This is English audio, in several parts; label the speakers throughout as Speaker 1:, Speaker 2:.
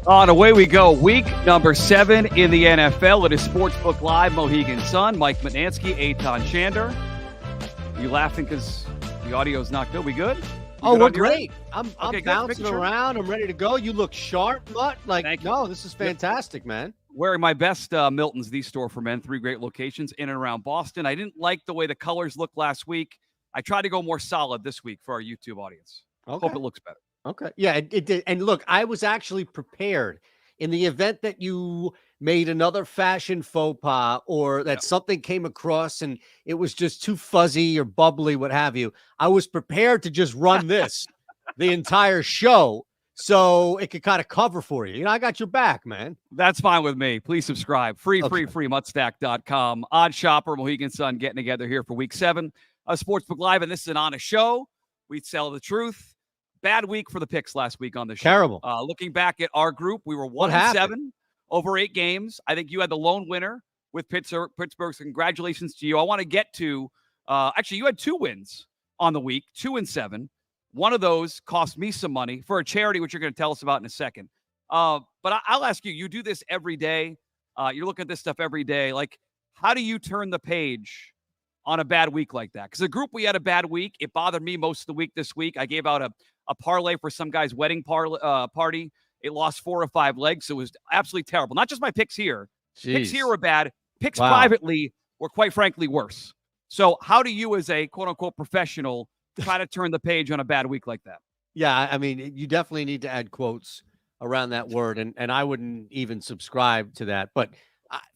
Speaker 1: On away we go. Week number 7 in the NFL. It is Sportsbook Live, Mohegan Sun. Mike Mutnansky, Eitan Shander. Are you laughing because the audio is not good? We good?
Speaker 2: We're great. I'm
Speaker 1: Okay,
Speaker 2: bouncing around. I'm ready to go. You look sharp, Mutt. This is fantastic, man.
Speaker 1: Wearing my best Milton's, the store for men. 3 great locations in and around Boston. I didn't like the way the colors looked last week. I tried to go more solid this week for our YouTube audience.
Speaker 2: Okay.
Speaker 1: Hope it looks better.
Speaker 2: Okay. Yeah, it did. And look, I was actually prepared in the event that you made another fashion faux pas or that something came across and it was just too fuzzy or bubbly, what have you. I was prepared to just run this the entire show so it could kind of cover for you. I got your back, man.
Speaker 1: That's fine with me. Please subscribe. Free, Mutstack.com. Odd Shopper, Mohegan Sun getting together here for week 7 of Sportsbook Live. And this is an honest show. We tell the truth. Bad week for the picks last week on the show.
Speaker 2: Terrible.
Speaker 1: Looking back at our group, we were 1-7 over 8 games. I think you had the lone winner with Pittsburgh. So congratulations to you. I want to get to actually, you had 2 wins on the week, 2-7. One of those cost me some money for a charity, which you're going to tell us about in a second. But I'll ask you, you do this every day. You're looking at this stuff every day. Like, how do you turn the page on a bad week like that? Because the group, we had a bad week. It bothered me most of the week this week. I gave out a parlay for some guy's wedding party. It lost 4 or 5 legs. So it was absolutely terrible. Not just my picks here.
Speaker 2: Jeez.
Speaker 1: Picks here were bad. Picks privately were quite frankly worse. So how do you, as a quote-unquote professional, try to turn the page on a bad week like that?
Speaker 2: Yeah, I mean, you definitely need to add quotes around that word, and I wouldn't even subscribe to that. But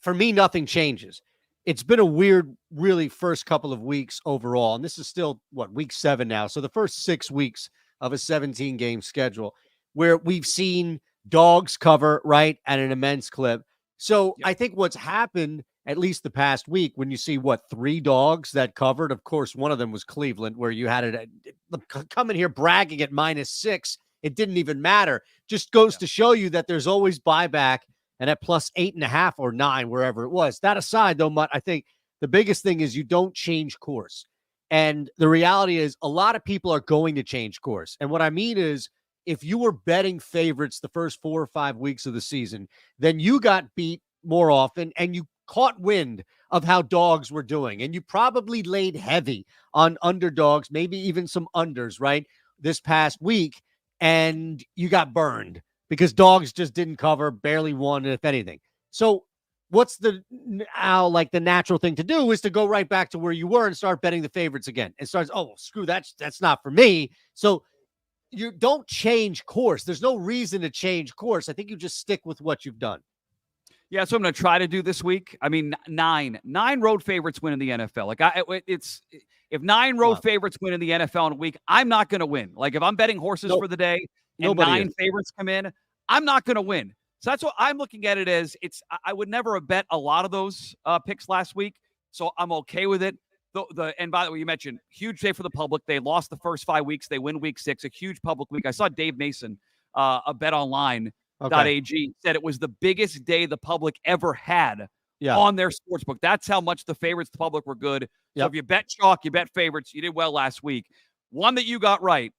Speaker 2: for me, nothing changes. It's been a weird, really, first couple of weeks overall, and this is still, week 7 now. So the first 6 weeks of a 17-game schedule where we've seen dogs cover, right, at an immense clip. So I think what's happened, at least the past week, when you see, 3 dogs that covered, of course, one of them was Cleveland, where you had it coming here bragging at -6. It didn't even matter. Just goes to show you that there's always buyback and at +8.5 or 9, wherever it was. That aside, though, Mutt, I think the biggest thing is you don't change course. And the reality is a lot of people are going to change course. And what I mean is if you were betting favorites the first 4 or 5 weeks of the season, then you got beat more often and you caught wind of how dogs were doing. And you probably laid heavy on underdogs, maybe even some unders, right, this past week. And you got burned because dogs just didn't cover, barely won, if anything. So what's the natural thing to do is to go right back to where you were and start betting the favorites again and start, screw that. That's not for me. So you don't change course. There's no reason to change course. I think you just stick with what you've done.
Speaker 1: Yeah, that's what I'm going to try to do this week. I mean, 9 road favorites win in the NFL. If 9 road favorites win in the NFL in a week, I'm not going to win. Like if I'm betting horses for the day and 9 favorites come in, I'm not going to win. So that's what I'm looking at it as. I would never have bet a lot of those picks last week, so I'm okay with it. And by the way, you mentioned huge day for the public. They lost the first 5 weeks. They win week 6, a huge public week. I saw Dave Mason, a BetOnline.ag, said it was the biggest day the public ever had on their sportsbook. That's how much the favorites, the public, were good. So if you bet chalk, you bet favorites, you did well last week. One that you got right,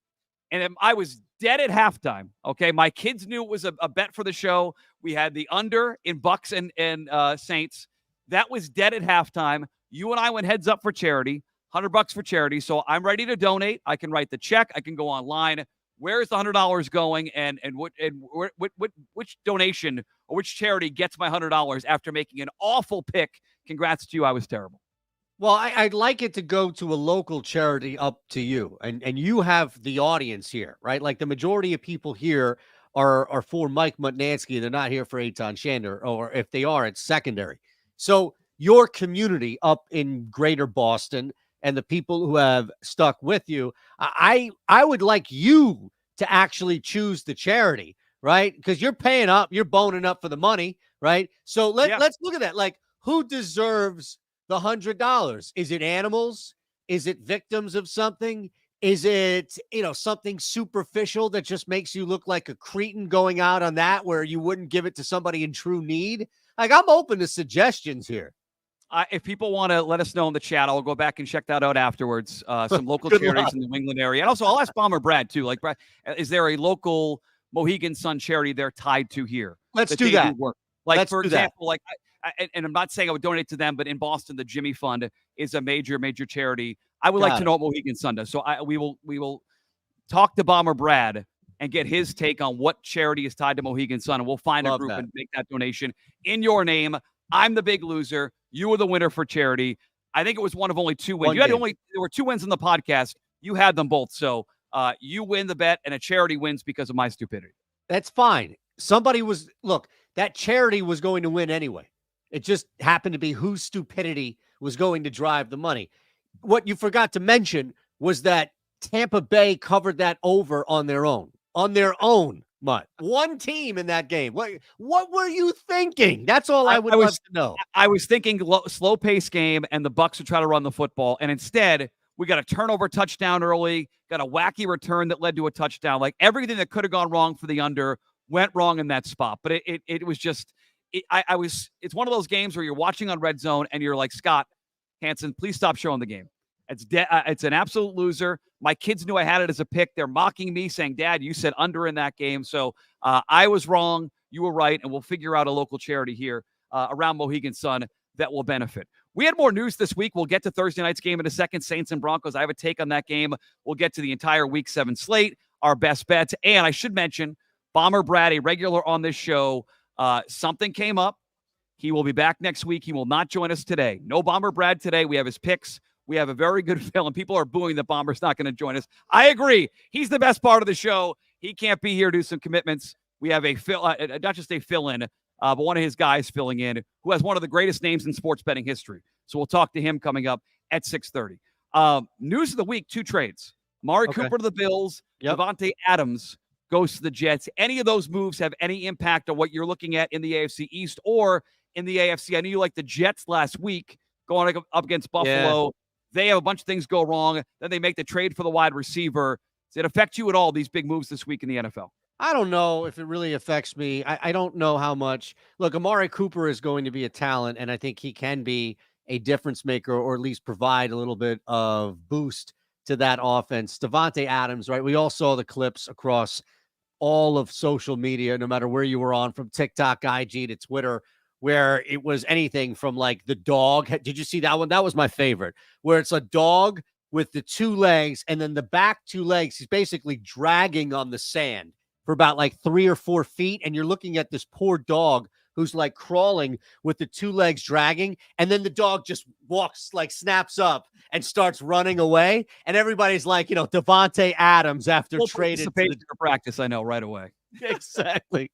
Speaker 1: and I was dead at halftime. Okay, my kids knew it was a bet for the show. We had the under in Bucks and Saints. That was dead at halftime. You and I went heads up for charity, $100 for charity. So I'm ready to donate. I can write the check. I can go online. Where is the $100 going? And which donation or which charity gets my $100 after making an awful pick? Congrats to you. I was terrible.
Speaker 2: Well, I'd like it to go to a local charity up to you. And you have the audience here, right? Like the majority of people here are for Mike Mutnansky. They're not here for Eitan Shander, or if they are, it's secondary. So your community up in greater Boston and the people who have stuck with you, I would like you to actually choose the charity, right? Because you're paying up, you're boning up for the money, right? So let's look at that. Like, who deserves the $100? Is it animals? Is it victims of something? Is it, something superficial that just makes you look like a cretin going out on that where you wouldn't give it to somebody in true need? Like, I'm open to suggestions here.
Speaker 1: If people want to let us know in the chat, I'll go back and check that out afterwards. Some local charities in the New England area. And also, I'll ask Bomber Brad, too. Like, Brad, is there a local Mohegan Sun charity they're tied to here.
Speaker 2: Let's do that.
Speaker 1: Work. Like,
Speaker 2: Let's
Speaker 1: for
Speaker 2: do that.
Speaker 1: example, and I'm not saying I would donate to them, but in Boston, the Jimmy Fund is a major charity. I would like to know what Mohegan Sun does. So we will talk to Bomber Brad and get his take on what charity is tied to Mohegan Sun, and we'll find a group and make that donation in your name. I'm the big loser. You were the winner for charity. I think it was one of only 2 wins. There were 2 wins in the podcast. You had them both. So you win the bet, and a charity wins because of my stupidity.
Speaker 2: That's fine. That charity was going to win anyway. It just happened to be whose stupidity was going to drive the money. What you forgot to mention was that Tampa Bay covered that over on their own. Mutt. One team in that game. What were you thinking? That's all I would love to know.
Speaker 1: I was thinking slow pace game, and the Bucs would try to run the football, and instead we got a turnover touchdown early, got a wacky return that led to a touchdown. Like, everything that could have gone wrong for the under went wrong in that spot. But it was just it's one of those games where you're watching on Red Zone and you're like, Scott Hansen, please stop showing the game. It's an absolute loser. My kids knew I had it as a pick. They're mocking me, saying, Dad, you said under in that game. So I was wrong. You were right. And we'll figure out a local charity here around Mohegan Sun that will benefit. We had more news this week. We'll get to Thursday night's game in a second, Saints and Broncos. I have a take on that game. We'll get to the entire Week 7 slate, our best bets. And I should mention, Bomber Brad, a regular on this show, something came up. He will be back next week. He will not join us today. No Bomber Brad today. We have his picks. We have a very good feeling. People are booing that Bomber's not going to join us. I agree. He's the best part of the show. He can't be here to do some commitments. We have not just a fill-in, but one of his guys filling in who has one of the greatest names in sports betting history. So we'll talk to him coming up at 6:30. News of the week, 2 trades. Amari Cooper to the Bills. Davante Adams goes to the Jets. Any of those moves have any impact on what you're looking at in the AFC East or in the AFC? I know you like the Jets last week going up against Buffalo. Yeah. They have a bunch of things go wrong. Then they make the trade for the wide receiver. Does it affect you at all, these big moves this week in the NFL?
Speaker 2: I don't know if it really affects me. I don't know how much. Look, Amari Cooper is going to be a talent, and I think he can be a difference maker or at least provide a little bit of boost to that offense. Davante Adams, right? We all saw the clips across all of social media, no matter where you were on, from TikTok, IG to Twitter, where it was anything from like the dog. Did you see that one? That was my favorite, where it's a dog with the 2 legs and then the back 2 legs. He's basically dragging on the sand for about like 3 or 4 feet. And you're looking at this poor dog who's like crawling with the 2 legs dragging. And then the dog just walks, like snaps up and starts running away. And everybody's like, Davante Adams after traded
Speaker 1: to practice. I know right away.
Speaker 2: Exactly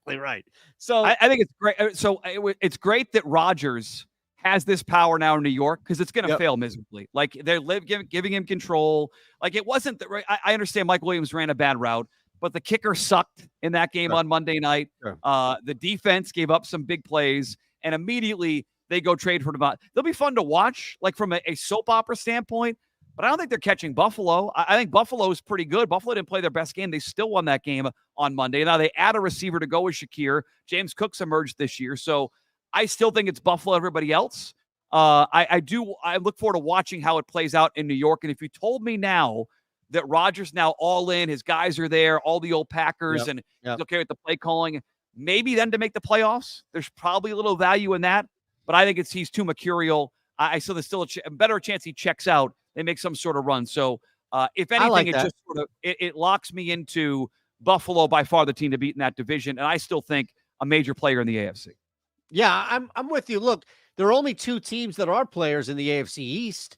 Speaker 2: right. So
Speaker 1: I think it's great. So it's great that Rodgers has this power now in New York, because it's going to fail miserably. Like, they're giving him control. Like, it wasn't right. I understand Mike Williams ran a bad route, but the kicker sucked in that game on Monday night. The defense gave up some big plays, and immediately they go trade for Devon. They'll be fun to watch, like from a soap opera standpoint. But I don't think they're catching Buffalo. I think Buffalo is pretty good. Buffalo didn't play their best game. They still won that game on Monday. Now they add a receiver to go with Shakir. James Cook's emerged this year. So I still think it's Buffalo, everybody else. I look forward to watching how it plays out in New York. And if you told me now that Rodgers now all in, his guys are there, all the old Packers, and he's okay with the play calling, maybe then to make the playoffs, there's probably a little value in that. But I think he's too mercurial. I still there's still a better chance he checks out. They make some sort of run. So if anything, it just sort of it locks me into Buffalo, by far the team to beat in that division. And I still think a major player in the AFC.
Speaker 2: Yeah, I'm with you. Look, there are only 2 teams that are players in the AFC East.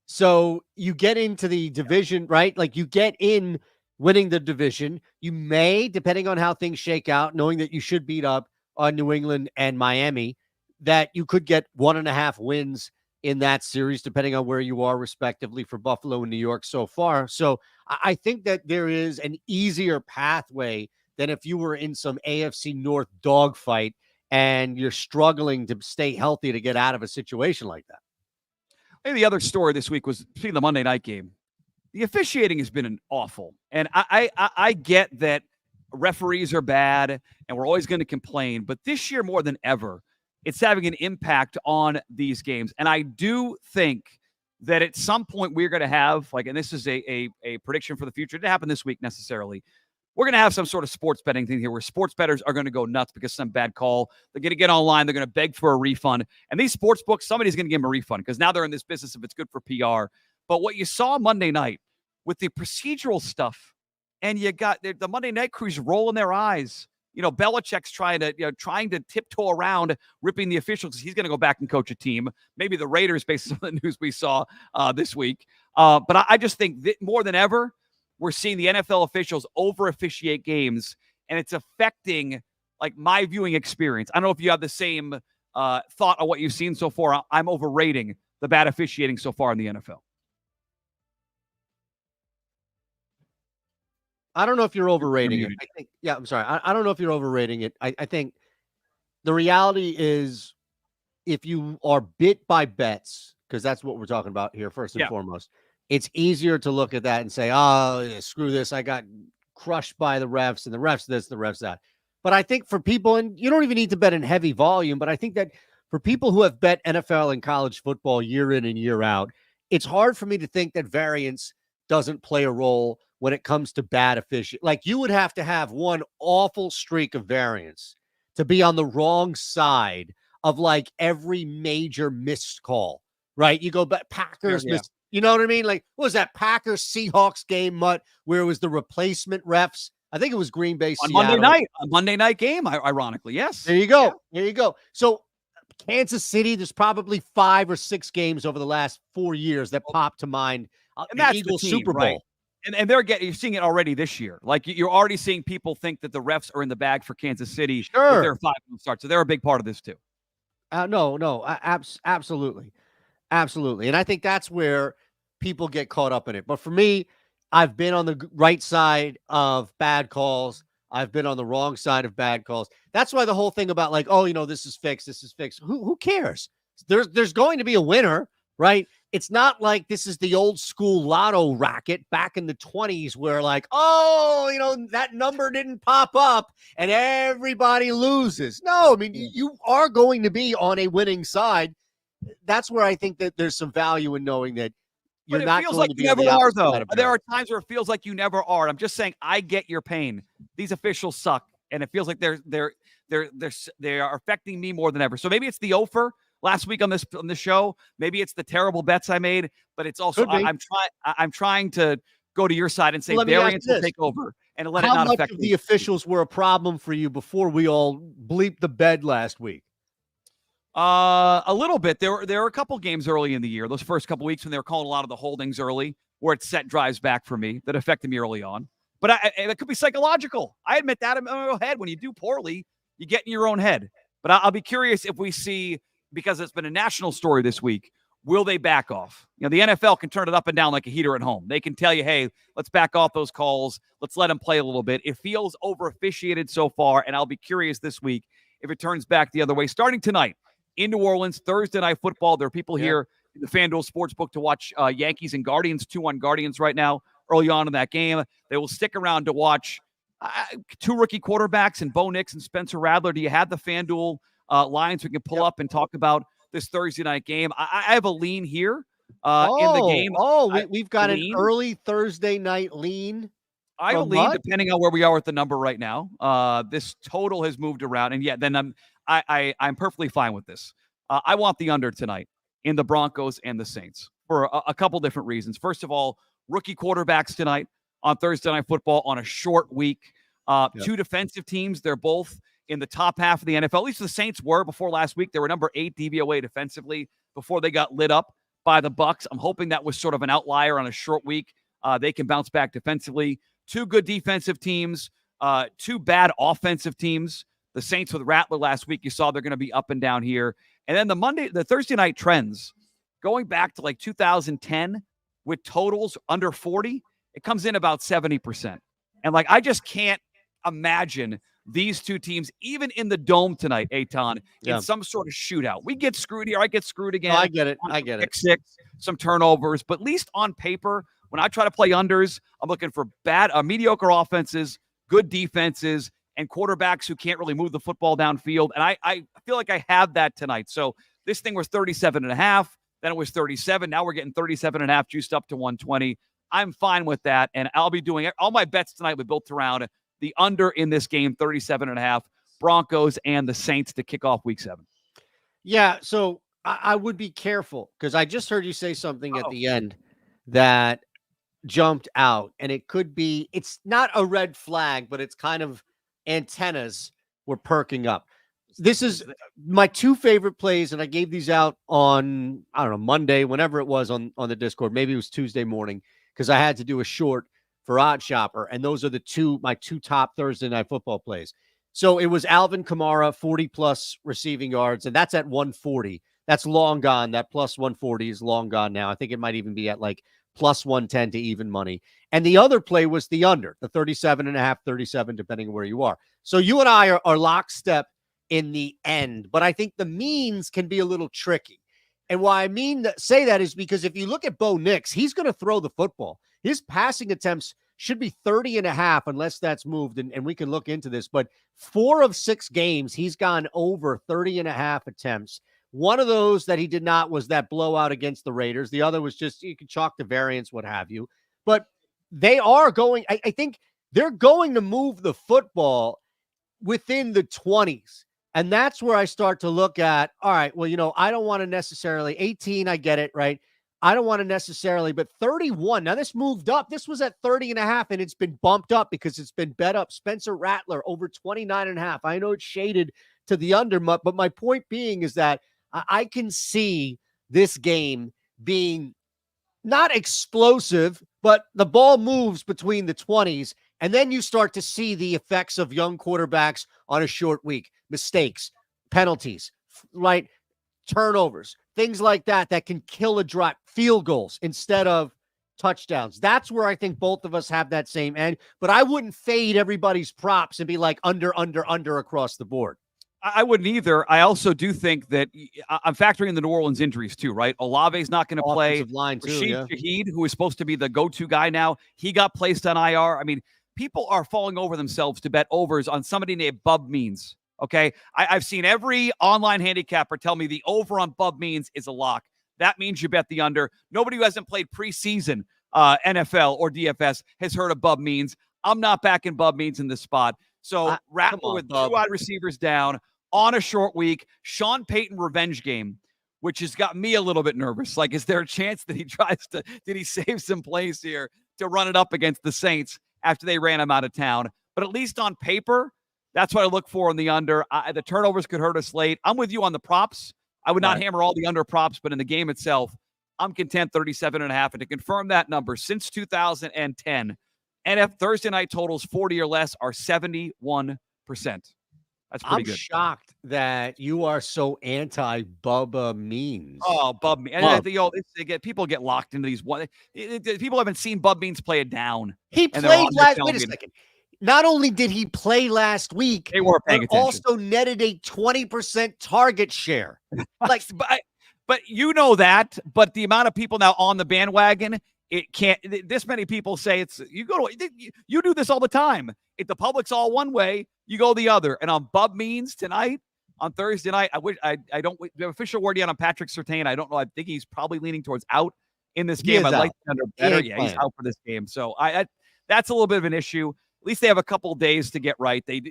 Speaker 2: So you get into the division, right? Like, you get in winning the division. You may, depending on how things shake out, knowing that you should beat up on New England and Miami, that you could get 1.5 wins in that series, depending on where you are respectively for Buffalo and New York so far. So I think that there is an easier pathway than if you were in some AFC North dogfight and you're struggling to stay healthy to get out of a situation like that.
Speaker 1: Maybe the other story this week was, speaking of the Monday night game, the officiating has been awful. And I get that referees are bad and we're always going to complain, but this year more than ever, it's having an impact on these games. And I do think that at some point we're going to have, like, and this is a prediction for the future, it didn't happen this week necessarily, we're going to have some sort of sports betting thing here where sports bettors are going to go nuts because some bad call. They're going to get online. They're going to beg for a refund. And these sports books, somebody's going to give them a refund because now they're in this business if it's good for PR. But what you saw Monday night with the procedural stuff, and you got the Monday night crews rolling their eyes. Belichick's trying to tiptoe around ripping the officials because he's going to go back and coach a team. Maybe the Raiders, based on the news we saw this week. But I just think that more than ever, we're seeing the NFL officials over officiate games, and it's affecting like my viewing experience. I don't know if you have the same thought on what you've seen so far. I'm overrating the bad officiating so far in the NFL.
Speaker 2: I don't know if you're overrating it. I'm sorry. I don't know if you're overrating it. I think the reality is if you are bit by bets, because that's what we're talking about here first and foremost, it's easier to look at that and say, oh, yeah, screw this. I got crushed by the refs and the refs this, the refs that. But I think for people, and you don't even need to bet in heavy volume, but I think that for people who have bet NFL and college football year in and year out, it's hard for me to think that variance doesn't play a role when it comes to bad officiating. Like you would have to have one awful streak of variance to be on the wrong side of like every major missed call, right? You go back, Packers missed, you know what I mean? Like, what was that Packers Seahawks game, where it was the replacement refs? I think it was Green Bay,
Speaker 1: on Seattle. Monday night game, ironically, yes.
Speaker 2: There you go. Yeah. There you go. So Kansas City, there's probably 5 or 6 games over the last 4 years that pop to mind.
Speaker 1: And that's Eagles Super Bowl. Right? And you're seeing it already this year. Like you're already seeing people think that the refs are in the bag for Kansas City. With their 5 start. So they're a big part of this too.
Speaker 2: Absolutely. Absolutely. And I think that's where people get caught up in it. But for me, I've been on the right side of bad calls. I've been on the wrong side of bad calls. That's why the whole thing about like, oh, this is fixed. This is fixed. Who cares? There's going to be a winner, right? It's not like this is the old school lotto racket back in the 20s where like, oh, that number didn't pop up and everybody loses. No, I mean, you are going to be on a winning side. That's where I think that there's some value in knowing that you're not going to be on the opposite side of
Speaker 1: there are times where it feels like you never are. I'm just saying I get your pain. These officials suck, and it feels like they are affecting me more than ever. So maybe it's the offer last week on this show. Maybe it's the terrible bets I made, but it's also I'm trying to go to your side and say variance will take over and let it not affect me.
Speaker 2: How much of the officials were a problem for you before we all bleeped the bed last week?
Speaker 1: A little bit. There were a couple games early in the year, those first couple weeks when they were calling a lot of the holdings early, where it set drives back for me that affected me early on. But it could be psychological. I admit that in my own head. When you do poorly, you get in your own head. But I'll be curious if we see, because it's been a national story this week, will they back off? The NFL can turn it up and down like a heater at home. They can tell you, hey, let's back off those calls. Let's let them play a little bit. It feels over officiated so far, and I'll be curious this week if it turns back the other way. Starting tonight in New Orleans, Thursday Night Football. There are people here in the FanDuel Sportsbook to watch Yankees and Guardians, 2-1 Guardians right now, early on in that game. They will stick around to watch 2 rookie quarterbacks and Bo Nix and Spencer Rattler. Do you have the FanDuel lines we can pull up and talk about this Thursday night game? I have a lean here in the game.
Speaker 2: We've got an early Thursday night lean.
Speaker 1: I have a lean depending on where we are with the number right now. This total has moved around, and then I'm perfectly fine with this. I want the under tonight in the Broncos and the Saints for a couple different reasons. First of all, rookie quarterbacks tonight on Thursday Night Football on a short week. 2 defensive teams. They're both in the top half of the NFL. At least the Saints were before last week. They were number 8 DVOA defensively before they got lit up by the Bucs. I'm hoping that was sort of an outlier on a short week. They can bounce back defensively. 2 good defensive teams, 2 bad offensive teams. The Saints with Rattler last week, you saw they're going to be up and down here. And then the Thursday night trends, going back to like 2010 with totals under 40, it comes in about 70%. And like, I just can't imagine these 2 teams, even in the Dome tonight, Eitan, in some sort of shootout. We get screwed here. I get screwed again.
Speaker 2: I get it. I get it.
Speaker 1: 6, some turnovers, but at least on paper, when I try to play unders, I'm looking for mediocre offenses, good defenses, and quarterbacks who can't really move the football downfield. And I feel like I have that tonight. So this thing was 37.5. Then it was 37. Now we're getting 37.5 juiced up to 120. I'm fine with that. And I'll be doing all my bets tonight will be built around the under in this game, 37.5, Broncos and the Saints to kick off week 7.
Speaker 2: Yeah, so I would be careful because I just heard you say something at the end that jumped out, and it could be, it's not a red flag, but it's kind of antennas were perking up. This is my 2 favorite plays, and I gave these out on, I don't know, Monday, whenever it was on the Discord. Maybe it was Tuesday morning because I had to do a short for Odd Shopper, and those are my two top Thursday Night Football plays. So it was Alvin Kamara, 40-plus receiving yards, and that's at 140. That's long gone. That plus 140 is long gone now. I think it might even be at like plus 110 to even money. And the other play was the under, the 37.5, 37, depending on where you are. So you and I are lockstep in the end, but I think the means can be a little tricky. And why I say that is because if you look at Bo Nix, he's going to throw the football. His passing attempts should be 30.5 unless that's moved, and we can look into this. But 4 of 6 games, he's gone over 30.5 attempts. One of those that he did not was that blowout against the Raiders. The other was just, you can chalk the variance, what have you. But they are going, I think they're going to move the football within the 20s. And that's where I start to look at, all right, well, I don't want to necessarily, 18, I get it, right? I don't want to necessarily, but 31. Now, this moved up. This was at 30.5, and it's been bumped up because it's been bet up. Spencer Rattler over 29.5. I know it's shaded to the under, but my point being is that I can see this game being not explosive, but the ball moves between the 20s, and then you start to see the effects of young quarterbacks on a short week. Mistakes, penalties, right? Turnovers, things like that can kill a drive, field goals instead of touchdowns. That's where I think both of us have that same end, but I wouldn't fade everybody's props and be like under across the board.
Speaker 1: I wouldn't either. I also do think that I'm factoring in the New Orleans injuries too, right? Olave's not going to play.
Speaker 2: Line too,
Speaker 1: Rashid Shaheed, who is supposed to be the go-to guy now, he got placed on IR. I mean, people are falling over themselves to bet overs on somebody named Bub Means. Okay, I've seen every online handicapper tell me the over on Bub Means is a lock. That means you bet the under. Nobody who hasn't played preseason NFL or DFS has heard of Bub Means. I'm not backing Bub Means in this spot. So Rattler with 2 wide receivers down on a short week, Sean Payton revenge game, which has got me a little bit nervous. Like, is there a chance that did he save some plays here to run it up against the Saints after they ran him out of town? But at least on paper, that's what I look for in the under. The turnovers could hurt us late. I'm with you on the props. I would not hammer all the under props, but in the game itself, I'm content 37.5. And to confirm that number, since 2010, Thursday night totals 40 or less are 71%. That's pretty good.
Speaker 2: I'm shocked that you are so anti-Bubba Means.
Speaker 1: Oh, Bub Means. People get locked into these. People haven't seen Bub Means play it down.
Speaker 2: He played last. Wait a second. Not only did he play last week,
Speaker 1: they were paying attention.
Speaker 2: Also netted a 20% target share.
Speaker 1: Like, but you know that. But the amount of people now on the bandwagon, it can't. This many people say you do this all the time. If the public's all one way, you go the other. And on Bub Means tonight, on Thursday night, I don't. The official word yet on Patrick Surtain. I don't know. I think he's probably leaning towards out in this game. I like the under better. Yeah, he's out for this game. So that's a little bit of an issue. At least they have a couple days to get right. They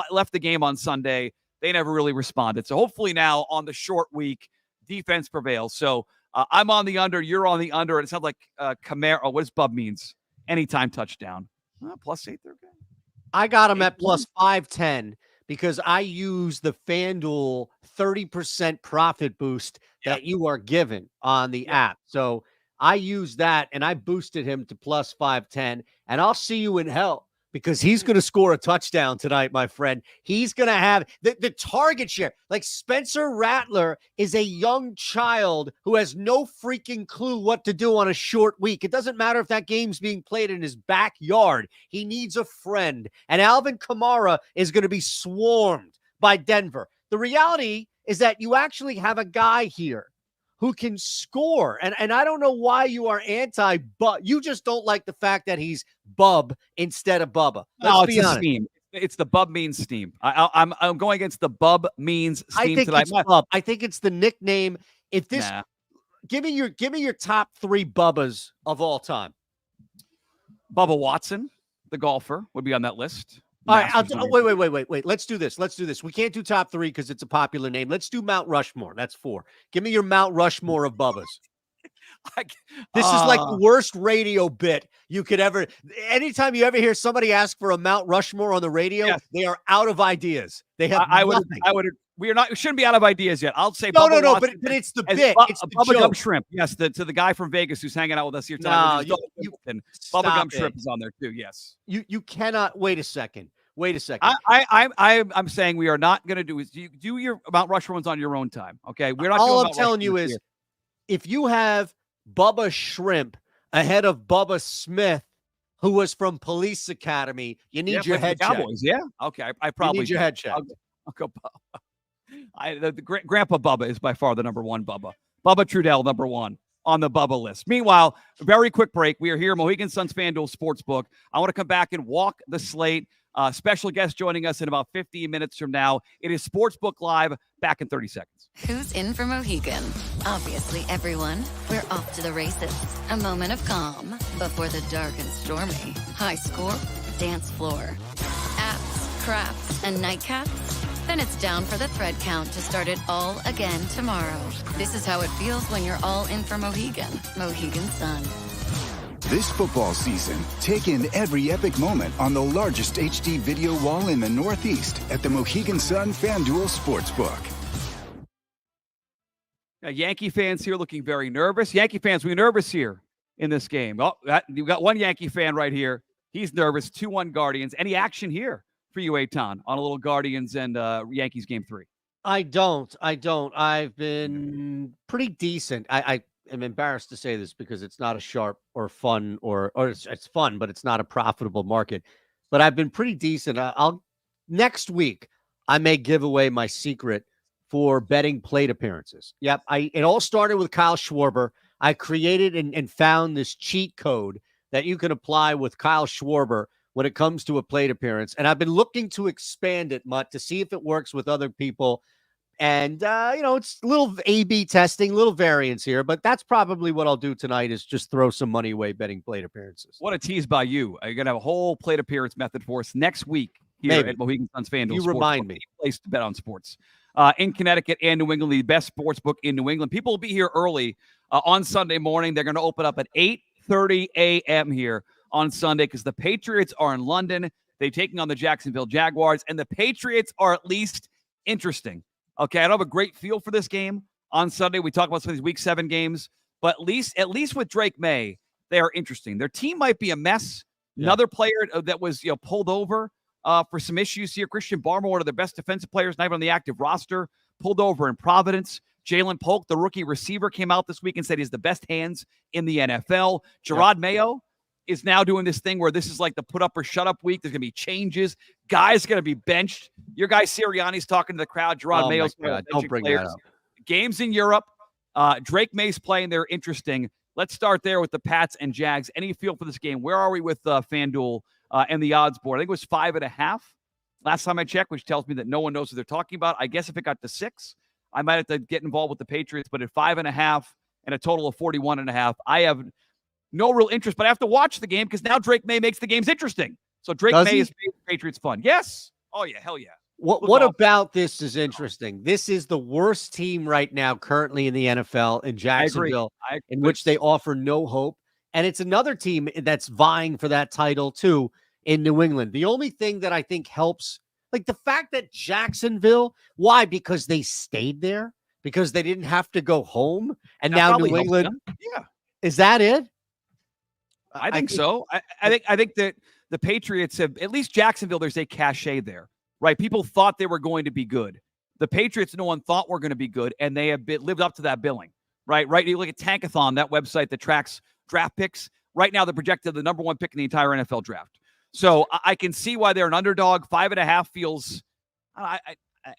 Speaker 1: left the game on Sunday. They never really responded. So hopefully now on the short week, defense prevails. So I'm on the under. You're on the under. And it sounds like Camaro. What does Bub Means? Anytime touchdown. +8. They're good.
Speaker 2: I got him at +510 because I use the FanDuel 30% profit boost that you are given on the app. So I use that and I boosted him to +510. And I'll see you in hell, because he's going to score a touchdown tonight, my friend. He's going to have the target share. Like, Spencer Rattler is a young child who has no freaking clue what to do on a short week. It doesn't matter if that game's being played in his backyard. He needs a friend. And Alvin Kamara is going to be swarmed by Denver. The reality is that you actually have a guy here who can score. And I don't know why you are but you just don't like the fact that he's Bub instead of Bubba.
Speaker 1: Let's be honest. Steam. It's the Bub Means steam. I'm going against the Bub Means steam tonight.
Speaker 2: It's Bub. I think it's the nickname. If this, give me your top 3 Bubbas of all time.
Speaker 1: Bubba Watson, the golfer, would be on that list.
Speaker 2: All right, wait. Let's do this. We can't do top 3 because it's a popular name. Let's do Mount Rushmore. That's 4. Give me your Mount Rushmore of Bubba's. This is like the worst radio bit you could ever. Anytime you ever hear somebody ask for a Mount Rushmore on the radio, yes, they are out of ideas. They have nothing.
Speaker 1: We shouldn't be out of ideas yet. I'll say
Speaker 2: no, but it's the bit. It's the
Speaker 1: Bubblegum Shrimp. Yes, to the guy from Vegas who's hanging out with us here tonight. Bubblegum Shrimp is on there too. Yes.
Speaker 2: You cannot wait a second.
Speaker 1: I'm saying we are not going to do your Mount Rushmore ones on your own time. Okay, we're not.
Speaker 2: All I'm telling you is, if you have Bubba Shrimp ahead of Bubba Smith, who was from Police Academy, you need your head check.
Speaker 1: Cowboys, yeah. Okay, I probably
Speaker 2: need your head check.
Speaker 1: I'll go Bubba. The Grandpa Bubba is by far the number one Bubba. Bubba Trudell, number 1 on the Bubba list. Meanwhile, very quick break. We are here, Mohegan Sun FanDuel Sportsbook. I want to come back and walk the slate. Special guest joining us in about 15 minutes from now. It is Sportsbook Live, back in 30 seconds.
Speaker 3: Who's in for Mohegan? Obviously, everyone. We're off to the races. A moment of calm before the dark and stormy. High score, dance floor. Apps, crafts, and nightcaps. Then it's down for the thread count to start it all again tomorrow. This is how it feels when you're all in for Mohegan. Mohegan Sun.
Speaker 4: This football season, take in every epic moment on the largest HD video wall in the Northeast at the Mohegan Sun FanDuel Sportsbook.
Speaker 1: Yankee fans here looking very nervous. Yankee fans, we're nervous here in this game. Oh, you've got one Yankee fan right here. He's nervous. 2-1 Guardians. Any action here for you, Eitan, on a little Guardians and Yankees game 3?
Speaker 2: I don't. I've been pretty decent. I am embarrassed to say this because it's not a sharp or fun or it's fun, but it's not a profitable market. But I've been pretty decent. Next week I may give away my secret for betting plate appearances. Yep, it all started with Kyle Schwarber. I created and found this cheat code that you can apply with Kyle Schwarber when it comes to a plate appearance, and I've been looking to expand it, Mutt, to see if it works with other people. And, it's a little A/B testing, little variance here, but that's probably what I'll do tonight is just throw some money away betting plate appearances.
Speaker 1: What a tease by you. You're going to have a whole plate appearance method for us next week here at Mohegan Sun FanDuel.
Speaker 2: You remind me.
Speaker 1: Place to bet on sports. In Connecticut and New England, the best sports book in New England. People will be here early on Sunday morning. They're going to open up at 8:30 a.m. here on Sunday because the Patriots are in London. They're taking on the Jacksonville Jaguars, and the Patriots are at least interesting. Okay, I don't have a great feel for this game on Sunday. We talk about some of these Week 7 games, but at least with Drake May, they are interesting. Their team might be a mess. Yeah. Another player that was pulled over for some issues here. Christian Barmore, one of their best defensive players, not even on the active roster, pulled over in Providence. Jalen Polk, the rookie receiver, came out this week and said he's the best hands in the NFL. Gerard Mayo is now doing this thing where this is like the put up or shut up week. There's going to be changes. Guys going to be benched. Your guy Sirianni's talking to the crowd. Gerard Mayo's
Speaker 2: don't bring that up.
Speaker 1: Games in Europe. Drake May's playing. They're interesting. Let's start there with the Pats and Jags. Any feel for this game? Where are we with FanDuel and the odds board? I think it was 5.5 last time I checked, which tells me that no one knows what they're talking about. I guess if it got to 6, I might have to get involved with the Patriots. But at 5.5 and a total of 41.5, I have no real interest, but I have to watch the game because now Drake May makes the games interesting. So Drake May is making Patriots fun. Yes. Oh, yeah. Hell yeah.
Speaker 2: What about this is interesting? This is the worst team right now currently in the NFL in Jacksonville, in which they offer no hope. And it's another team that's vying for that title, too, in New England. The only thing that I think helps, like the fact that Jacksonville, why? Because they stayed there? Because they didn't have to go home? And now New England.
Speaker 1: Yeah.
Speaker 2: Is that it?
Speaker 1: I think so. I think that the Patriots have, at least Jacksonville, there's a cachet there, right? People thought they were going to be good. The Patriots, no one thought were going to be good, and they have lived up to that billing, right? You look at Tankathon, that website that tracks draft picks. Right now, they're projected the number 1 pick in the entire NFL draft. So I can see why they're an underdog. 5.5 feels, I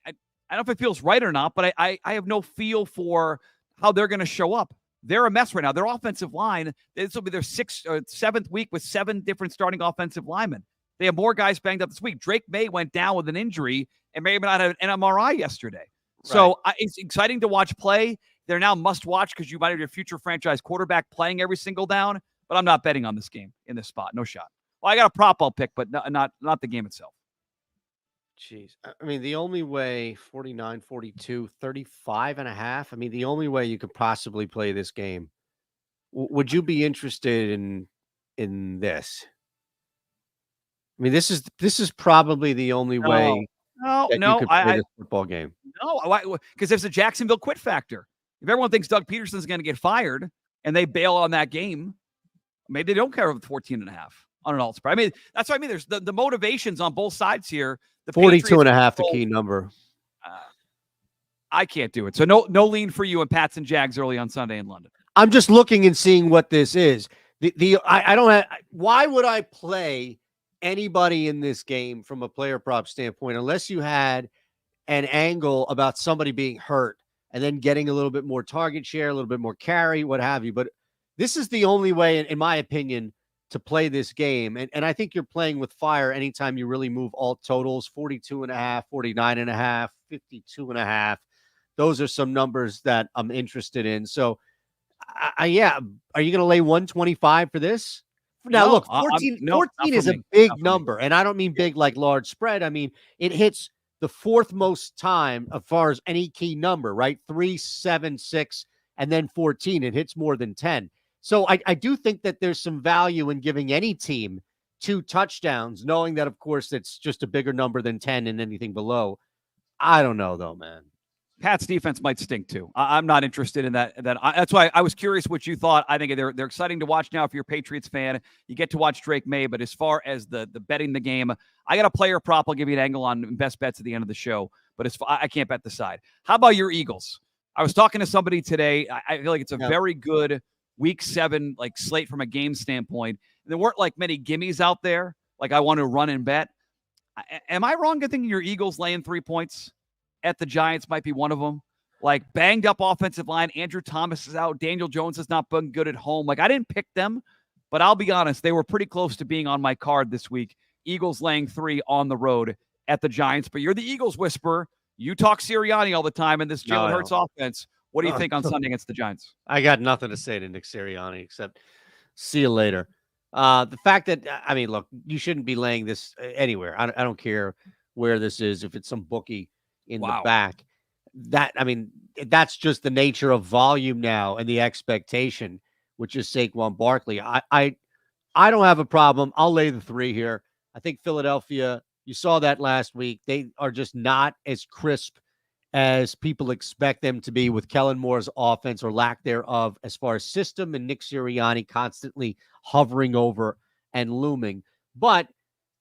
Speaker 1: don't know if it feels right or not, but I have no feel for how they're going to show up. They're a mess right now. Their offensive line, this will be their 6th or 7th week with 7 different starting offensive linemen. They have more guys banged up this week. Drake May went down with an injury and may not have an MRI yesterday. Right. So it's exciting to watch play. They're now must watch because you might have your future franchise quarterback playing every single down, but I'm not betting on this game in this spot. No shot. Well, I got a prop I'll pick, but not the game itself.
Speaker 2: Jeez. I mean, the only way 49, 42, 35.5. I mean, the only way you could possibly play this game. Would you be interested in this? I mean, this is probably the only
Speaker 1: No,
Speaker 2: way
Speaker 1: no,
Speaker 2: that you
Speaker 1: no.
Speaker 2: could play this football game.
Speaker 1: No, because there's a Jacksonville quit factor. If everyone thinks Doug Peterson's going to get fired and they bail on that game, maybe they don't care about 14.5 on an alt spread. I mean, that's what I mean. There's the motivations on both sides here. The
Speaker 2: 42.5, the key number.
Speaker 1: I can't do it. So no lean for you and Pats and Jags early on Sunday in London.
Speaker 2: I'm just looking and seeing what this is. I don't have. Why would I play anybody in this game from a player prop standpoint unless you had an angle about somebody being hurt and then getting a little bit more target share, a little bit more carry, what have you. But this is the only way, in my opinion, to play this game. And I think you're playing with fire anytime you really move alt totals, 42.5, 49.5, 52.5. Those are some numbers that I'm interested in. So, yeah. Are you going to lay 125 for this? Now,
Speaker 1: No,
Speaker 2: look, 14 is a big number. And I don't mean big like large spread. I mean, it hits the fourth most time as far as any key number, right? 3, 7, 6, and then 14. It hits more than 10. So I do think that there's some value in giving any team 2 touchdowns, knowing that, of course, it's just a bigger number than 10 and anything below. I don't know, though, man.
Speaker 1: Pat's defense might stink too. I'm not interested in that. That's why I was curious what you thought. I think they're exciting to watch now. If you're a Patriots fan, you get to watch Drake May. But as far as the betting the game, I got a player prop. I'll give you an angle on best bets at the end of the show. But I can't bet the side. How about your Eagles? I was talking to somebody today. I feel like it's a very good Week 7 like slate from a game standpoint. There weren't like many gimmies out there. Like I want to run and bet. Am I wrong in thinking your Eagles laying 3 points at the Giants might be one of them? Like banged up offensive line. Andrew Thomas is out. Daniel Jones has not been good at home. Like I didn't pick them, but I'll be honest, they were pretty close to being on my card this week. Eagles laying 3 on the road at the Giants. But you're the Eagles whisperer. You talk Sirianni all the time in this Jalen Hurts offense. What do you think on Sunday against the Giants?
Speaker 2: I got nothing to say to Nick Sirianni except see you later. The fact that, I mean, look, you shouldn't be laying this anywhere. I don't care where this is, if it's some bookie in the back. That's just the nature of volume now and the expectation, which is Saquon Barkley. I don't have a problem. I'll lay the 3 here. I think Philadelphia, you saw that last week. They are just not as crisp as people expect them to be with Kellen Moore's offense or lack thereof as far as system and Nick Sirianni constantly hovering over and looming. But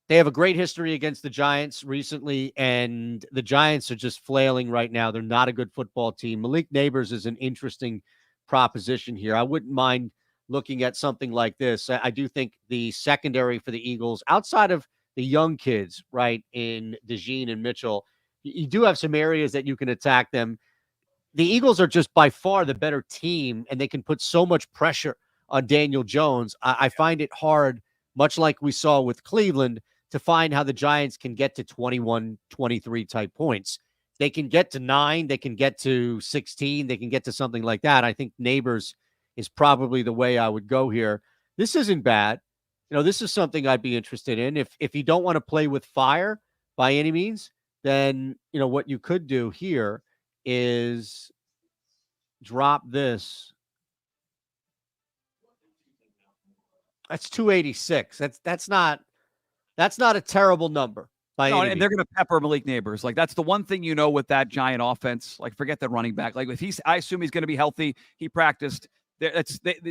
Speaker 2: they have a great history against the Giants recently, and the Giants are just flailing right now. They're not a good football team. Malik Neighbors is an interesting proposition here. I wouldn't mind looking at something like this. I do think the secondary for the Eagles, outside of the young kids, right, in DeJean and Mitchell, you do have some areas that you can attack them. The Eagles are just by far the better team, and they can put so much pressure on Daniel Jones. I find it hard, much like we saw with Cleveland, to find how the Giants can get to 21, 23 type points. They can get to 9. They can get to 16. They can get to something like that. I think Neighbors is probably the way I would go here. This isn't bad. This is something I'd be interested in. If you don't want to play with fire by any means, then, what you could do here is drop this. That's 286. That's not a terrible number.
Speaker 1: And they're going to pepper Malik Neighbors. Like that's the one thing with that Giant offense. Like forget that running back. Like I assume he's going to be healthy. He practiced.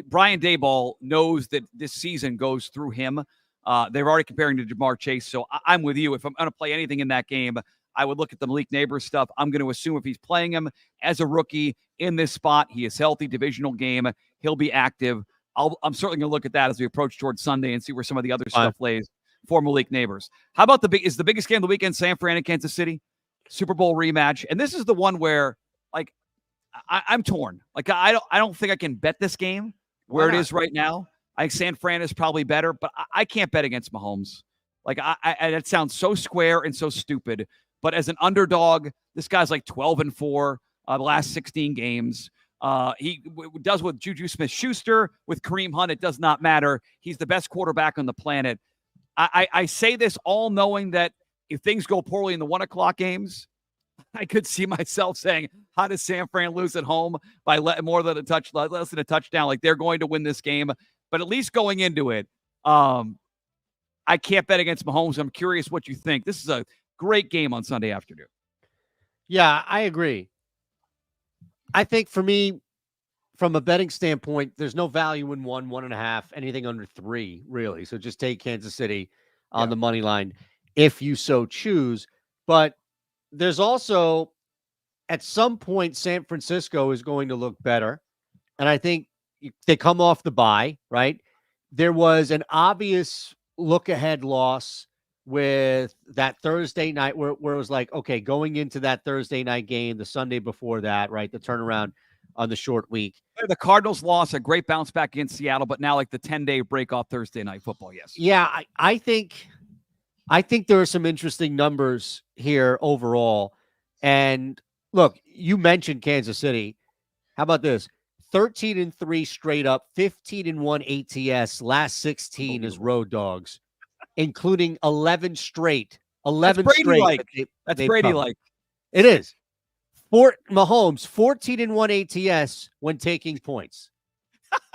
Speaker 1: Brian Daboll knows that this season goes through him. They're already comparing to Jamar Chase. So I'm with you. If I'm going to play anything in that game, I would look at the Malik Neighbors stuff. I'm going to assume if he's playing him as a rookie in this spot, he is healthy, divisional game, he'll be active. I'm certainly going to look at that as we approach towards Sunday and see where some of the other stuff lays for Malik Neighbors. How about is the biggest game of the weekend San Fran and Kansas City? Super Bowl rematch. And this is the one where, like, I'm torn. Like, I don't think I can bet this game where it is right now. I think San Fran is probably better, but I can't bet against Mahomes. Like, that sounds so square and so stupid. But as an underdog, this guy's like 12-4 the last 16 games. He does with Juju Smith-Schuster, with Kareem Hunt. It does not matter. He's the best quarterback on the planet. I say this all knowing that if things go poorly in the 1 o'clock games, I could see myself saying, how does San Fran lose at home by less than a touchdown? Like, they're going to win this game. But at least going into it, I can't bet against Mahomes. I'm curious what you think. This is a great game on Sunday afternoon.
Speaker 2: Yeah, I agree. I think for me, from a betting standpoint, there's no value in 1.5, anything under 3, really. So just take Kansas City on the money line if you so choose. But there's also, at some point, San Francisco is going to look better. And I think they come off the bye, right? There was an obvious look-ahead loss with that Thursday night where it was like, okay, going into that Thursday night game, the Sunday before that, right? The turnaround on the short week.
Speaker 1: The Cardinals lost a great bounce back against Seattle, but now like the 10-day break off Thursday night football. Yes.
Speaker 2: Yeah. I think there are some interesting numbers here overall. And look, you mentioned Kansas City. How about this? 13-3 straight up, 15-1 ATS, last 16 as road dogs, including 11 straight. 11
Speaker 1: That's
Speaker 2: straight.
Speaker 1: Brady-like. That's Brady-like.
Speaker 2: It is. Mahomes, 14-1 ATS when taking points.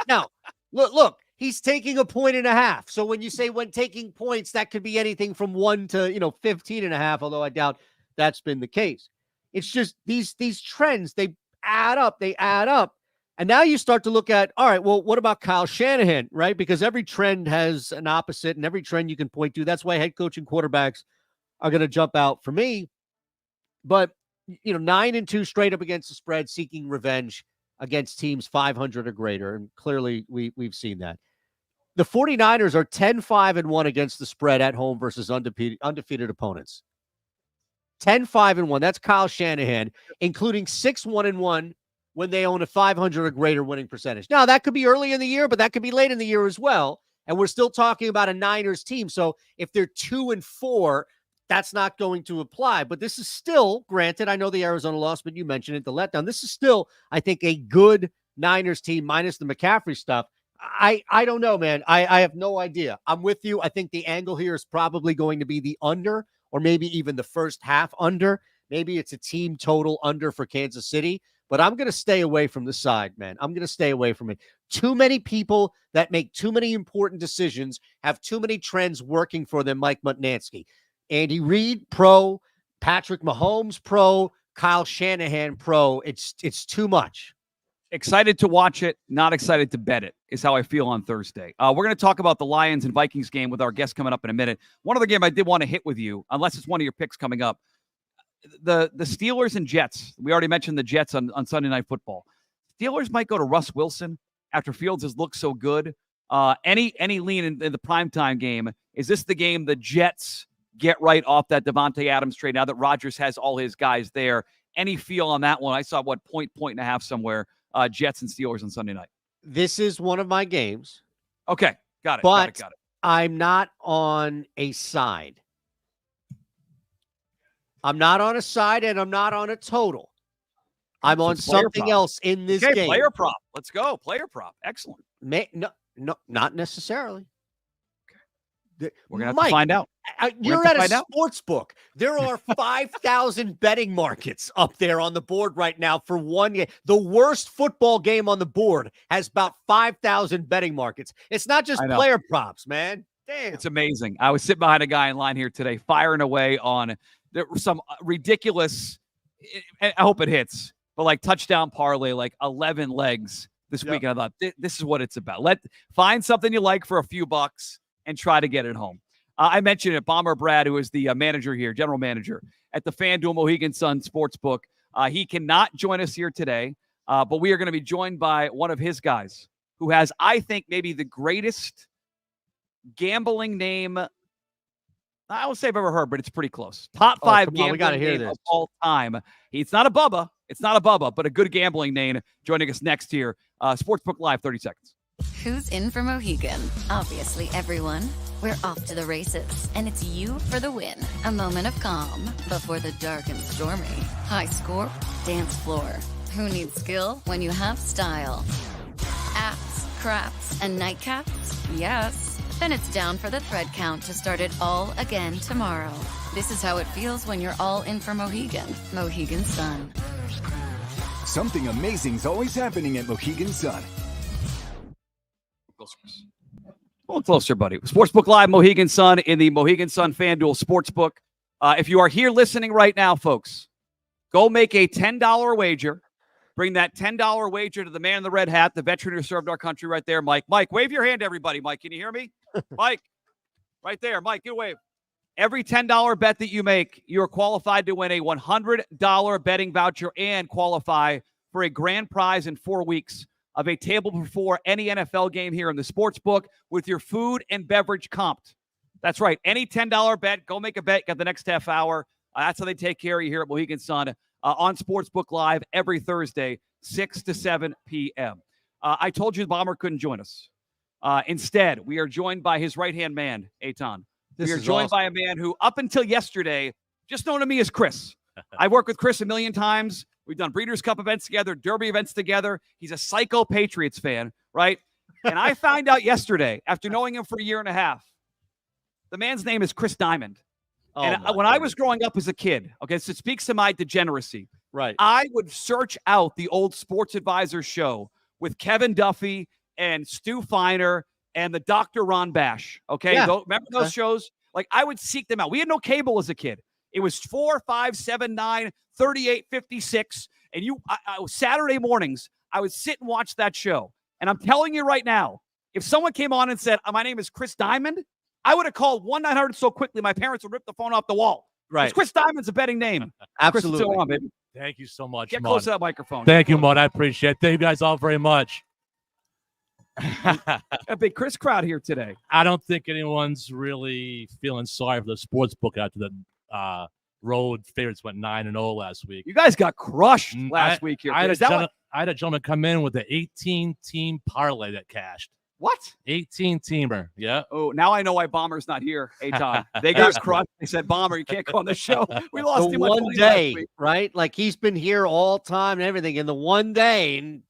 Speaker 2: Now, look, he's taking 1.5. So when you say when taking points, that could be anything from 1 to 15.5, although I doubt that's been the case. It's just these trends, they add up. And now you start to look at, all right, well, what about Kyle Shanahan, right? Because every trend has an opposite, and every trend you can point to. That's why head coach and quarterbacks are going to jump out for me. But 9-2 straight up against the spread, seeking revenge against teams 500 or greater. And clearly we've seen that. The 49ers are 10-5-1 against the spread at home versus undefeated opponents. 10-5-1. That's Kyle Shanahan, including 6-1-1 when they own a 500 or greater winning percentage. Now, that could be early in the year, but that could be late in the year as well. And we're still talking about a Niners team. So if they're 2-4, that's not going to apply. But this is still, granted, I know the Arizona loss, but you mentioned it, the letdown. This is still, I think, a good Niners team minus the McCaffrey stuff. I don't know, man. I have no idea. I'm with you. I think the angle here is probably going to be the under, or maybe even the first half under. Maybe it's a team total under for Kansas City. But I'm going to stay away from the side, man. I'm going to stay away from it. Too many people that make too many important decisions have too many trends working for them, Mike Mutnansky. Andy Reid, pro. Patrick Mahomes, pro. Kyle Shanahan, pro. It's too much.
Speaker 1: Excited to watch it, not excited to bet it, is how I feel on Thursday. We're going to talk about the Lions and Vikings game with our guest coming up in a minute. One other game I did want to hit with you, unless it's one of your picks coming up. The Steelers and Jets. We already mentioned the Jets on Sunday Night Football. Steelers might go to Russ Wilson after Fields has looked so good. Any lean in the primetime game, is this the game the Jets get right off that Devontae Adams trade now that Rodgers has all his guys there? Any feel on that one? I saw, point and a half somewhere, Jets and Steelers on Sunday night.
Speaker 2: This is one of my games.
Speaker 1: Okay, got it.
Speaker 2: But
Speaker 1: got it.
Speaker 2: I'm not on a side. I'm not on a side, and I'm not on a total. I'm on something else in this game.
Speaker 1: Player prop. Let's go. Player prop. Excellent.
Speaker 2: No, not necessarily.
Speaker 1: Okay. We're going to have to find out.
Speaker 2: You're at a sports book. There are 5,000 betting markets up there on the board right now for one game. The worst football game on the board has about 5,000 betting markets. It's not just player props, man. Damn.
Speaker 1: It's amazing. I was sitting behind a guy in line here today, firing away on some ridiculous, I hope it hits, but like touchdown parlay, like 11 legs this week. And I thought, this is what it's about. Find something you like for a few bucks and try to get it home. I mentioned it, Bomber Brad, who is the manager here, general manager at the FanDuel Mohegan Sun Sportsbook. He cannot join us here today, but we are going to be joined by one of his guys who has, I think, maybe the greatest gambling name I won't say I've ever heard, but it's pretty close. Top 5 gambling name of all time. It's not a Bubba. But a good gambling name joining us next here. Sportsbook Live, 30 seconds.
Speaker 3: Who's in for Mohegan? Obviously everyone. We're off to the races, and it's you for the win. A moment of calm before the dark and stormy. High score, dance floor. Who needs skill when you have style? Apps, craps, and nightcaps? Yes. Then it's down for the thread count to start it all again tomorrow. This is how it feels when you're all in for Mohegan. Mohegan Sun.
Speaker 4: Something amazing's always happening at Mohegan Sun.
Speaker 1: A little closer, buddy. Sportsbook Live, Mohegan Sun in the Mohegan Sun FanDuel Sportsbook. If you are here listening right now, folks, go make a $10 wager. Bring that $10 wager to the man in the red hat, the veteran who served our country right there, Mike. Mike, wave your hand, everybody. Mike, can you hear me? Mike, right there. Mike, get a wave. Every $10 bet that you make, you are qualified to win a $100 betting voucher and qualify for a grand prize in 4 weeks of a table before any NFL game here in the sports book with your food and beverage comped. That's right. Any $10 bet, go make a bet. Got the next half hour. That's how they take care of you here at Mohegan Sun on Sportsbook Live every Thursday, 6 to 7 p.m. I told you the Bomber couldn't join us. Instead, we are joined by his right-hand man, Eitan. We are joined by a man who, up until yesterday, just known to me as Chris. I've worked with Chris a million times. We've done Breeders' Cup events together, Derby events together. He's a psycho Patriots fan, right? And I found out yesterday, after knowing him for a year and a half, the man's name is Chris Diamond. When I was growing up as a kid, okay, so it speaks to my degeneracy.
Speaker 2: Right.
Speaker 1: I would search out the old Sports Advisor show with Kevin Duffy and Stu Feiner and the Dr. Ron Bash. Okay.
Speaker 2: Yeah.
Speaker 1: Remember those shows? Like, I would seek them out. We had no cable as a kid. It was 4, 5, 7, 9, 38, 56. And Saturday mornings, I would sit and watch that show. And I'm telling you right now, if someone came on and said, my name is Chris Diamond, I would have called 1-900 so quickly my parents would rip the phone off the wall.
Speaker 2: Right.
Speaker 1: Chris Diamond's a betting name.
Speaker 2: Absolutely.
Speaker 1: Chris, on, baby.
Speaker 5: Thank you so much,
Speaker 1: Get
Speaker 5: Mud.
Speaker 1: close to that microphone.
Speaker 5: Thank you, Mud. I appreciate it. Thank you guys all very much.
Speaker 1: A big Chris crowd here today.
Speaker 5: I don't think anyone's really feeling sorry for the sports book after the road favorites went 9-0 last week.
Speaker 1: You guys got crushed last week here.
Speaker 5: I had a gentleman come in with the 18-team parlay that cashed.
Speaker 1: What?
Speaker 5: 18-teamer. Yeah.
Speaker 1: Oh, now I know why Bomber's not here, Eitan. They got crushed. They said, Bomber, you can't go on the show. We lost
Speaker 2: the
Speaker 1: too much
Speaker 2: one
Speaker 1: money
Speaker 2: day,
Speaker 1: last week.
Speaker 2: right? Like, he's been here all time and everything. And the one day, and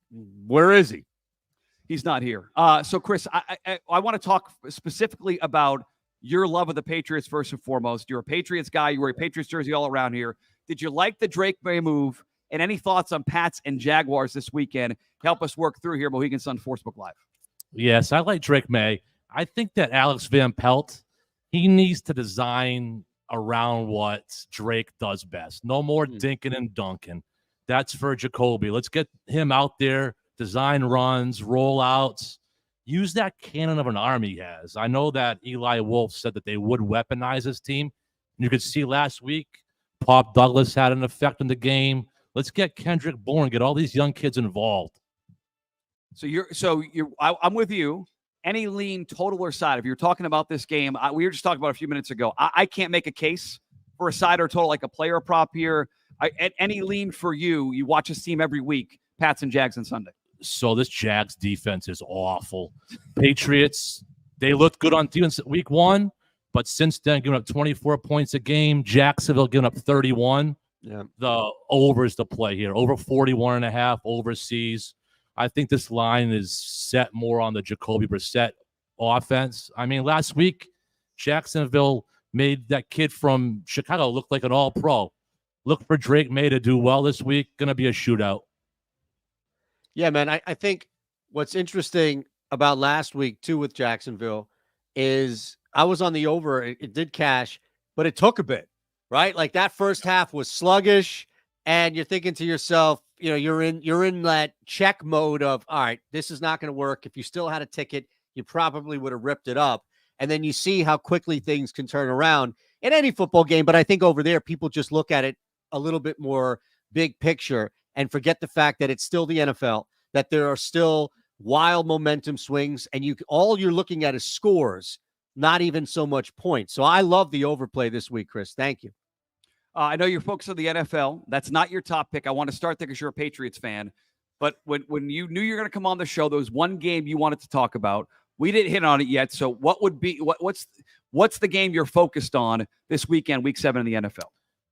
Speaker 2: where is he?
Speaker 1: He's not here. So, Chris, I want to talk specifically about your love of the Patriots first and foremost. You're a Patriots guy. You wear a Patriots jersey all around here. Did you like the Drake May move? And any thoughts on Pats and Jaguars this weekend? Help us work through here, Mohegan Sun Sportsbook Live.
Speaker 5: Yes, I like Drake May. I think that Alex Van Pelt, he needs to design around what Drake does best. No more dinking and dunking. That's for Jacoby. Let's get him out there, design runs, rollouts, use that cannon of an arm he has. I know that Eli Wolf said that they would weaponize his team. You could see last week, Pop Douglas had an effect in the game. Let's get Kendrick Bourne, get all these young kids involved.
Speaker 1: I'm with you. Any lean, total or side? If you're talking about this game, we were just talking about a few minutes ago. I can't make a case for a side or total, like a player prop here. Any lean for you? You watch this team every week. Pats and Jags on Sunday.
Speaker 5: So this Jags defense is awful. Patriots, they looked good on defense week 1, but since then, giving up 24 points a game. Jacksonville giving up 31.
Speaker 2: Yeah.
Speaker 5: The overs to play here. Over 41.5 overseas. I think this line is set more on the Jacoby Brissett offense. I mean, last week, Jacksonville made that kid from Chicago look like an all-pro. Look for Drake May to do well this week. Going to be a shootout.
Speaker 2: Yeah, man. I think what's interesting about last week, too, with Jacksonville is I was on the over. It did cash, but it took a bit, right? Like, that first half was sluggish, and you're thinking to yourself, you're in that check mode of, all right, this is not going to work. If you still had a ticket, you probably would have ripped it up. And then you see how quickly things can turn around in any football game. But I think over there, people just look at it a little bit more big picture and forget the fact that it's still the NFL, that there are still wild momentum swings, and all you're looking at is scores, not even so much points. So I love the overplay this week, Chris. Thank you.
Speaker 1: I know you're focused on the NFL. That's not your top pick. I want to start there because you're a Patriots fan. But when you knew you were going to come on the show, there was one game you wanted to talk about. We didn't hit on it yet. So what's the game you're focused on this weekend, week 7 in the NFL?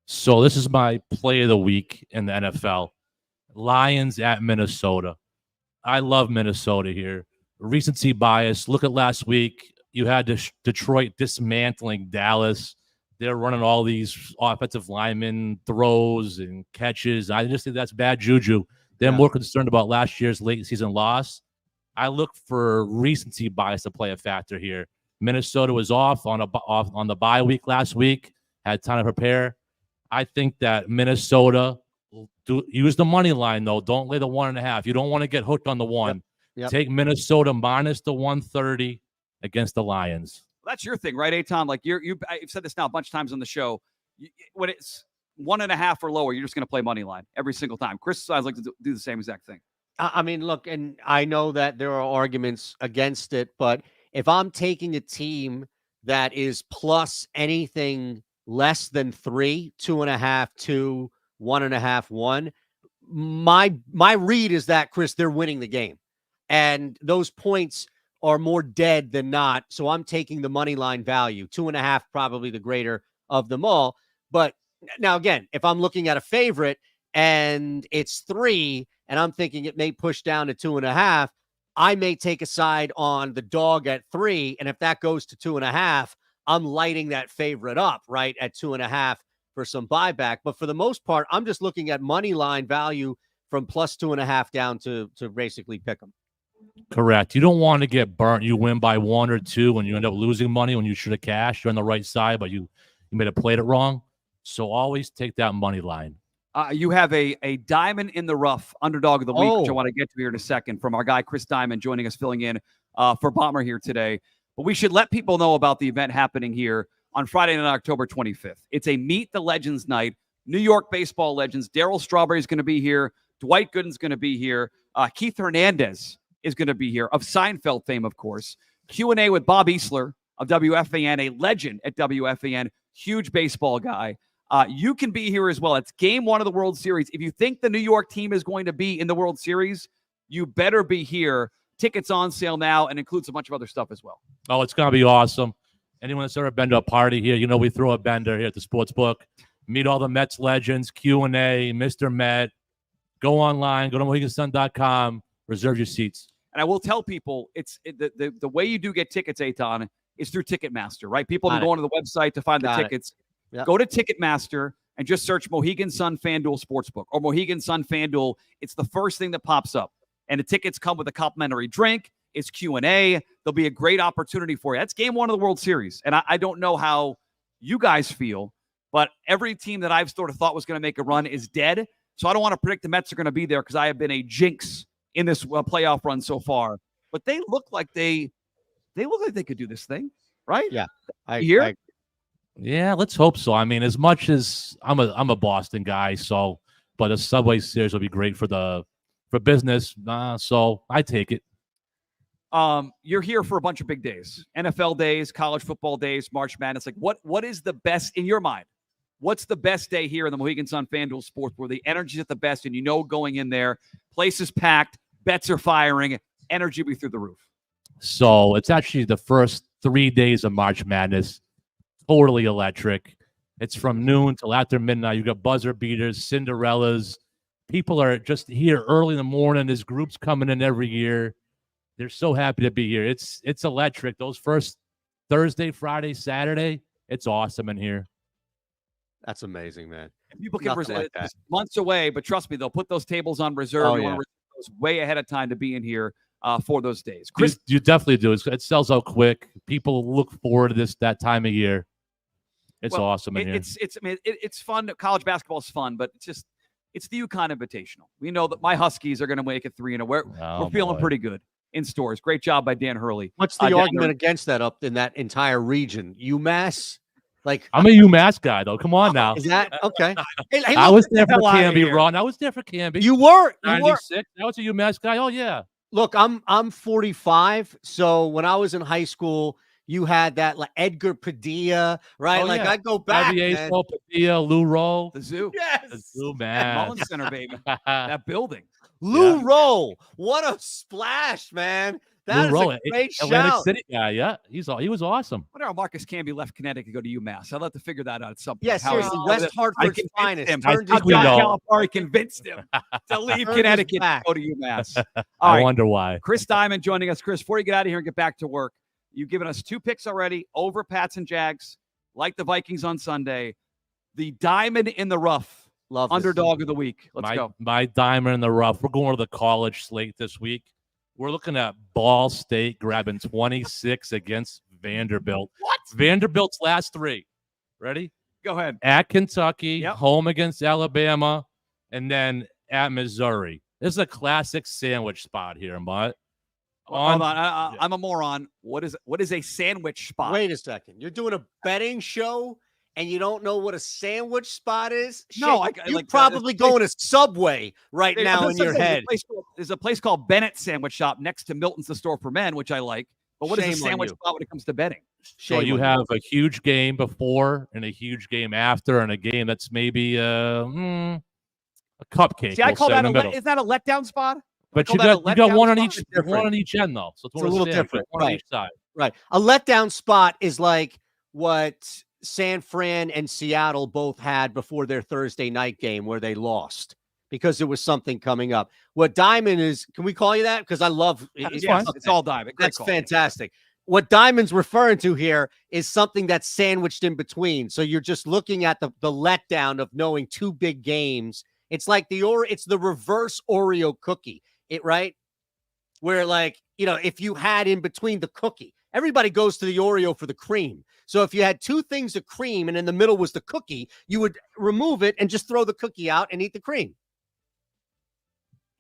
Speaker 5: So this is my play of the week in the NFL. Lions at Minnesota. I love Minnesota here. Recency bias. Look at last week. You had Detroit dismantling Dallas. They're running all these offensive linemen throws and catches. I just think that's bad juju. They're more concerned about last year's late season loss. I look for recency bias to play a factor here. Minnesota was off on the bye week last week, had time to prepare. I think that Minnesota use the money line though. Don't lay the 1.5. You don't want to get hooked on the one.
Speaker 2: Yep.
Speaker 5: Take Minnesota minus the 130 against the Lions.
Speaker 1: That's your thing, right, Eitan? Like I've said this now a bunch of times on the show. When it's 1.5 or lower, you're just going to play money line every single time. Chris sounds like to do the same exact thing.
Speaker 2: I mean, look, and I know that there are arguments against it, but if I'm taking a team that is plus anything less than 3, 2.5, 2, 1.5, 1, my read is that, Chris, they're winning the game. And those points are more dead than not. So I'm taking the money line value. 2.5, probably the greater of them all. But now, again, if I'm looking at a favorite and it's 3, and I'm thinking it may push down to 2.5, I may take a side on the dog at 3. And if that goes to 2.5, I'm lighting that favorite up, right, at 2.5 for some buyback. But for the most part, I'm just looking at money line value from plus 2.5 down to basically pick them.
Speaker 5: Correct. You don't want to get burnt. You win by 1 or 2 and you end up losing money when you should have cashed. You're on the right side, but you may have played it wrong. So always take that money line.
Speaker 1: You have a diamond in the rough underdog of the week, which I want to get to here in a second, from our guy Chris Diamond joining us, filling in for Bomber here today. But we should let people know about the event happening here on Friday night, October 25th. It's a Meet the Legends night. New York baseball legends. Darryl Strawberry is going to be here. Dwight Gooden's going to be here. Keith Hernandez is going to be here, of Seinfeld fame, of course. Q&A with Bob Easler of WFAN, a legend at WFAN, huge baseball guy. You can be here as well. It's game 1 of the World Series. If you think the New York team is going to be in the World Series, you better be here. Tickets on sale now, and includes a bunch of other stuff as well.
Speaker 5: Oh, it's going to be awesome. Anyone that's ever been to a party here, we throw a bender here at the Sportsbook. Meet all the Mets legends, Q&A, Mr. Met. Go online, go to MoheganSun.com, reserve your seats. And
Speaker 1: I will tell people, the way you do get tickets, Eitan, is through Ticketmaster, right? People can go onto the website to find the tickets. Yep. Go to Ticketmaster and just search Mohegan Sun FanDuel Sportsbook or Mohegan Sun FanDuel. It's the first thing that pops up. And the tickets come with a complimentary drink. It's Q&A. There'll be a great opportunity for you. That's game 1 of the World Series. And I don't know how you guys feel, but every team that I've sort of thought was going to make a run is dead. So I don't want to predict the Mets are going to be there because I have been a jinx in this playoff run so far. But they look like they could do this thing, right?
Speaker 2: Yeah.
Speaker 5: Yeah, let's hope so. I mean, as much as I'm a Boston guy, but a Subway Series will be great for business. So I take it.
Speaker 1: You're here for a bunch of big days, NFL days, college football days, March Madness. Like, what is the best in your mind? What's the best day here in the Mohegan Sun FanDuel Sports, where the energy's at the best, and going in there, place is packed, bets are firing, energy will be through the roof.
Speaker 5: So it's actually the first 3 days of March Madness. Totally electric. It's from noon till after midnight. You got buzzer beaters, Cinderellas. People are just here early in the morning. There's groups coming in every year. They're so happy to be here. It's electric. Those first Thursday, Friday, Saturday, it's awesome in here.
Speaker 2: That's amazing, man.
Speaker 1: People can reserve like months away, but trust me, they'll put those tables on reserve. You want to reserve those way ahead of time to be in here for those days. Chris,
Speaker 5: you definitely do. It sells out quick. People look forward to that time of year. It's awesome in here.
Speaker 1: It's fun. College basketball is fun, but it's the UConn Invitational. We know that my Huskies are going to make it 3-0. We're feeling pretty good in stores. Great job by Dan Hurley.
Speaker 2: What's the argument against that up in that entire region? UMass?
Speaker 5: I'm a UMass guy, though. Come on now.
Speaker 2: Is that okay? Hey,
Speaker 5: I was there for Canby, Ron. I was there for Canby.
Speaker 2: You were.
Speaker 5: 96. I was a UMass guy. Oh yeah.
Speaker 2: Look, I'm 45. So when I was in high school, you had that Edgar Padilla, right?
Speaker 5: Yeah.
Speaker 2: I go back.
Speaker 5: Padilla, Lou Rowe.
Speaker 1: The zoo.
Speaker 2: Yes.
Speaker 5: The zoo, man.
Speaker 1: Mullins Center, baby. That building.
Speaker 2: Lou Rowe. What a splash, man. That is a great shout.
Speaker 5: Atlantic City guy, yeah. He was awesome.
Speaker 1: I wonder how Marcus Camby left Connecticut to go to UMass. I'll have to figure that out at some point.
Speaker 2: Yeah, seriously, West Hartford's finest.
Speaker 1: John Calipari convinced him to leave Connecticut to go to UMass.
Speaker 5: I wonder why.
Speaker 1: Chris Diamond joining us. Chris, before you get out of here and get back to work, You've given us 2 picks already over Pats and Jags, like the Vikings on Sunday. The diamond in the rough,
Speaker 2: Love
Speaker 1: underdog of the week. Let's go.
Speaker 5: My diamond in the rough. We're going to the college slate this week. We're looking at Ball State grabbing 26 against Vanderbilt.
Speaker 1: What?
Speaker 5: Vanderbilt's last 3. Ready?
Speaker 1: Go ahead.
Speaker 5: At Kentucky,
Speaker 1: Yep.
Speaker 5: home against Alabama, and then at Missouri. This is a classic sandwich spot here, Mutt.
Speaker 1: Hold on. I'm a moron. What is a sandwich spot?
Speaker 2: Wait a second. You're doing a betting show and you don't know what a sandwich spot is?
Speaker 1: No,
Speaker 2: you're
Speaker 1: like,
Speaker 2: probably going to Subway right now in your head.
Speaker 1: There's a place called Bennett's Sandwich Shop next to Milton's The Store for Men, which I like. But what is a sandwich spot when it comes to betting?
Speaker 5: So you have a huge game before and a huge game after, and a game that's maybe a cupcake.
Speaker 1: See, I call that
Speaker 5: isn't
Speaker 1: that a letdown spot?
Speaker 5: But you got one on each end though, so it's
Speaker 2: a little different.
Speaker 5: One on each side.
Speaker 2: Right. A letdown spot is like what San Fran and Seattle both had before their Thursday night game where they lost because there was something coming up. What diamond is, can we call you that? Because I love
Speaker 1: it's fine. It's all diamond. Great
Speaker 2: That's
Speaker 1: call.
Speaker 2: fantastic. What Diamond's referring to here is something that's sandwiched in between. So you're just looking at the letdown of knowing 2 big games. It's like it's the reverse Oreo cookie, right? Where if you had in between the cookie, everybody goes to the Oreo for the cream. So if you had 2 things of cream and in the middle was the cookie, you would remove it and just throw the cookie out and eat the cream.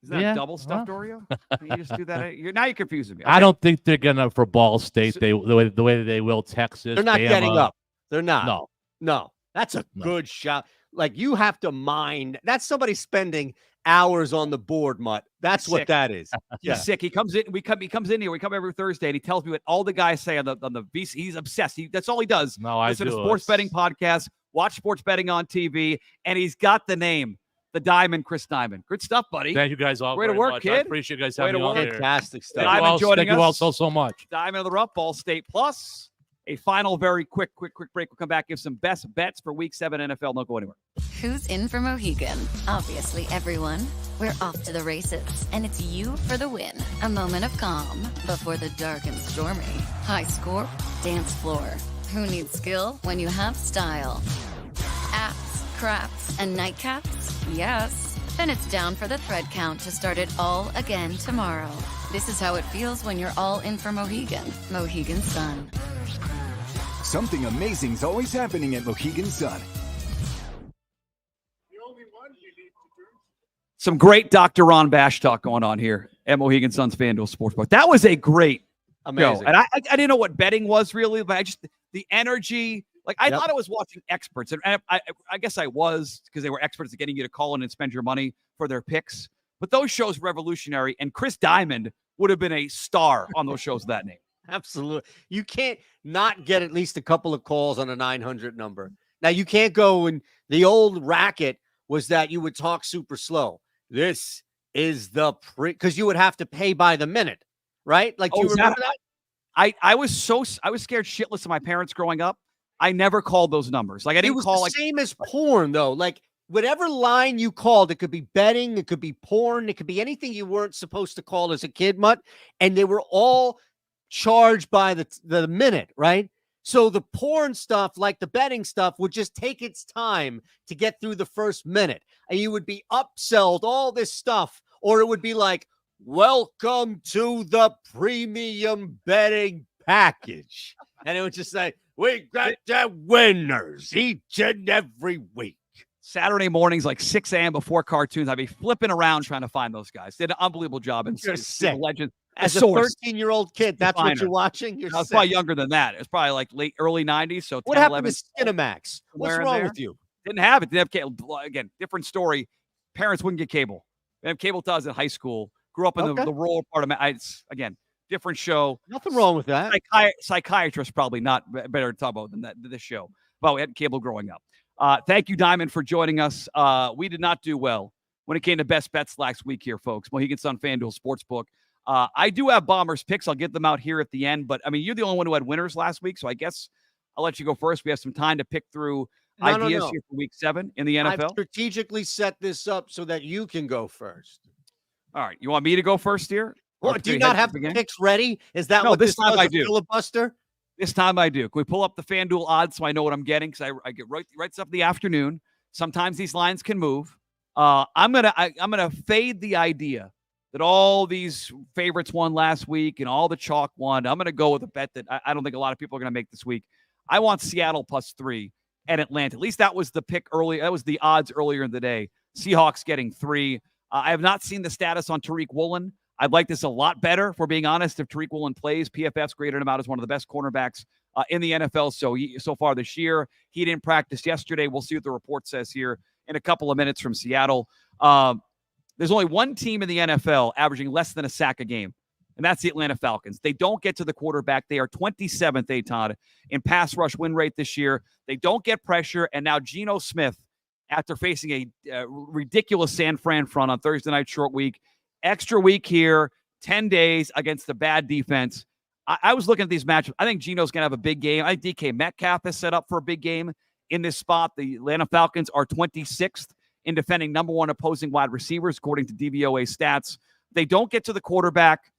Speaker 1: Is that a double stuffed Oreo? You just do that. Now you're confusing me. Okay.
Speaker 5: I don't think they're gonna for Ball State. The way they will Texas.
Speaker 2: They're not
Speaker 5: Bama.
Speaker 2: getting up. They're not.
Speaker 5: No.
Speaker 2: That's a good shot. Like you have to mine. That's somebody spending hours on the board, Mutt. That's what that is.
Speaker 1: He's sick. He comes in. He comes in here. We come every Thursday, and he tells me what all the guys say on the VC. He's obsessed. That's all he does.
Speaker 5: No, I
Speaker 1: listen
Speaker 5: do.
Speaker 1: to sports betting podcasts, watch sports betting on TV, and he's got the name, the Diamond, Chris Diamond. Good stuff, buddy.
Speaker 5: Thank you guys all.
Speaker 1: Way to work,
Speaker 5: much.
Speaker 1: kid.
Speaker 5: I appreciate you guys having me on here.
Speaker 2: Fantastic stuff.
Speaker 5: Thank you all so much.
Speaker 1: Diamond of the rough, Ball State plus. A final, very quick break. We'll come back, give some best bets for Week 7 NFL. Don't go anywhere.
Speaker 3: Who's in for Mohegan? Obviously, everyone. We're off to the races, and it's you for the win. A moment of calm before the dark and stormy. High score, dance floor. Who needs skill when you have style? Apps, craps, and nightcaps? Yes. Then it's down for the thread count to start it all again tomorrow. This is how it feels when you're all in for Mohegan. Mohegan Sun.
Speaker 4: Something amazing's always happening at Mohegan Sun.
Speaker 1: Some great Dr. Ron Bash talk going on here at Mohegan Sun's FanDuel Sportsbook. That was a great
Speaker 2: Amazing.
Speaker 1: show. And I didn't know what betting was really, but the energy, I thought I was watching experts. And I guess I was, because they were experts at getting you to call in and spend your money for their picks. But those shows were revolutionary. And Chris Diamond would have been a star on those shows with that name.
Speaker 2: Absolutely. You can't not get at least a couple of calls on a 900 number. Now, you can't go, and the old racket was that you would talk super slow. This is because you would have to pay by the minute, right? Like, do you remember that?
Speaker 1: I was scared shitless of my parents growing up. I never called those numbers. I didn't call
Speaker 2: the same as porn, though. Like, whatever line you called, it could be betting, it could be porn, it could be anything you weren't supposed to call as a kid, Mutt, and they were all charged by the minute, right? So the porn stuff, like the betting stuff, would just take its time to get through the first minute, and you would be upselled all this stuff, or it would be like, welcome to the premium betting package, and it would just say, we got the winners each and every week.
Speaker 1: Saturday mornings, like 6 a.m. before cartoons, I'd be flipping around trying to find those guys. Did an unbelievable job. And
Speaker 2: you're sick.
Speaker 1: Legend.
Speaker 2: As a 13-year-old kid, that's what you're watching?
Speaker 1: I was probably younger than that. It was probably like early 90s. So
Speaker 2: what
Speaker 1: 10,
Speaker 2: happened
Speaker 1: 11,
Speaker 2: to Cinemax? What's wrong with you?
Speaker 1: Didn't have it. Didn't have cable. Again, different story. Parents wouldn't get cable. They have cable to us in high school. Grew up in the rural part of it's again, different show.
Speaker 2: Nothing wrong with that.
Speaker 1: Psychiatrist probably not better to talk about than this show. But we had cable growing up. Thank you, Diamond, for joining us. We did not do well when it came to best bets last week here, folks. Mohegan Sun FanDuel Sportsbook. I do have Bombers picks. I'll get them out here at the end. But, I mean, you're the only one who had winners last week, so I guess I'll let you go first. We have some time to pick through ideas here for Week 7 in the NFL.
Speaker 2: I've strategically set this up so that you can go first.
Speaker 1: All right. You want me to go first here?
Speaker 2: What, do you not have the picks ready? Is that
Speaker 1: no,
Speaker 2: what
Speaker 1: this time
Speaker 2: was,
Speaker 1: I
Speaker 2: a
Speaker 1: do.
Speaker 2: filibuster?
Speaker 1: This time I do. Can we pull up the FanDuel odds so I know what I'm getting? Because I get right stuff in the afternoon. Sometimes these lines can move. I'm gonna fade the idea that all these favorites won last week and all the chalk won. I'm gonna go with a bet that I don't think a lot of people are gonna make this week. I want Seattle +3 at Atlanta. At least that was the pick early. That was the odds earlier in the day. Seahawks getting 3. I have not seen the status on Tariq Woolen. I'd like this a lot better, if we're being honest, if Tariq Woolen plays. PFF's graded him out as one of the best cornerbacks in the NFL so far this year. He didn't practice yesterday. We'll see what the report says here in a couple of minutes from Seattle. There's only one team in the NFL averaging less than a sack a game, and that's the Atlanta Falcons. They don't get to the quarterback. They are 27th, Todd, in pass rush win rate this year. They don't get pressure, and now Geno Smith, after facing a ridiculous San Fran front on Thursday night short week, extra week here, 10 days against the bad defense. I was looking at these matchups. I think Geno's going to have a big game. I think DK Metcalf is set up for a big game in this spot. The Atlanta Falcons are 26th in defending number 1 opposing wide receivers, according to DVOA stats. They don't get to the quarterback.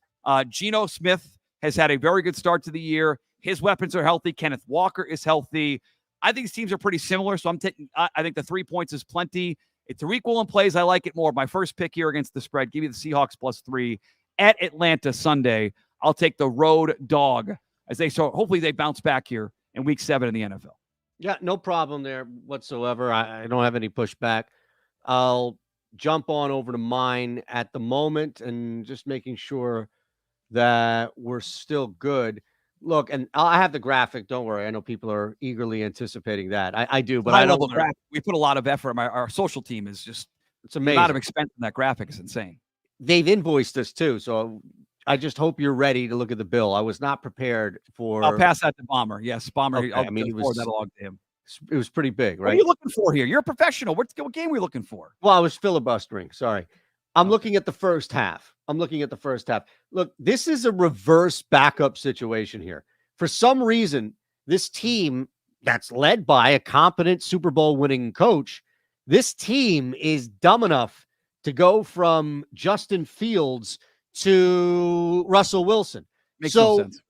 Speaker 1: Geno Smith has had a very good start to the year. His weapons are healthy. Kenneth Walker is healthy. I think these teams are pretty similar, so I think the 3 points is plenty. If Tariq Woolen plays, I like it more. My first pick here against the spread, give me the Seahawks +3 at Atlanta Sunday. I'll take the road dog hopefully they bounce back here in week 7 in the NFL.
Speaker 2: Yeah, no problem there whatsoever. I don't have any pushback. I'll jump on over to mine at the moment and just making sure that we're still good. Look, and I have the graphic. Don't worry. I know people are eagerly anticipating that. I do, but I don't.
Speaker 1: We put a lot of effort. Our social team is just,
Speaker 2: it's amazing.
Speaker 1: The amount of expense in that graphic is insane.
Speaker 2: They've invoiced us too. So I just hope you're ready to look at the bill. I was not prepared for.
Speaker 1: I'll pass that to Bomber. Yes, Bomber.
Speaker 2: Okay.
Speaker 1: I mean, that log to him.
Speaker 2: It was pretty big, right?
Speaker 1: What are you looking for here? You're a professional. What game are we looking for?
Speaker 2: Well, I was filibustering. Sorry. I'm looking at the first half. Look, this is a reverse backup situation here. For some reason, this team that's led by a competent Super Bowl winning coach, this team is dumb enough to go from Justin Fields to Russell Wilson.
Speaker 1: Makes no sense.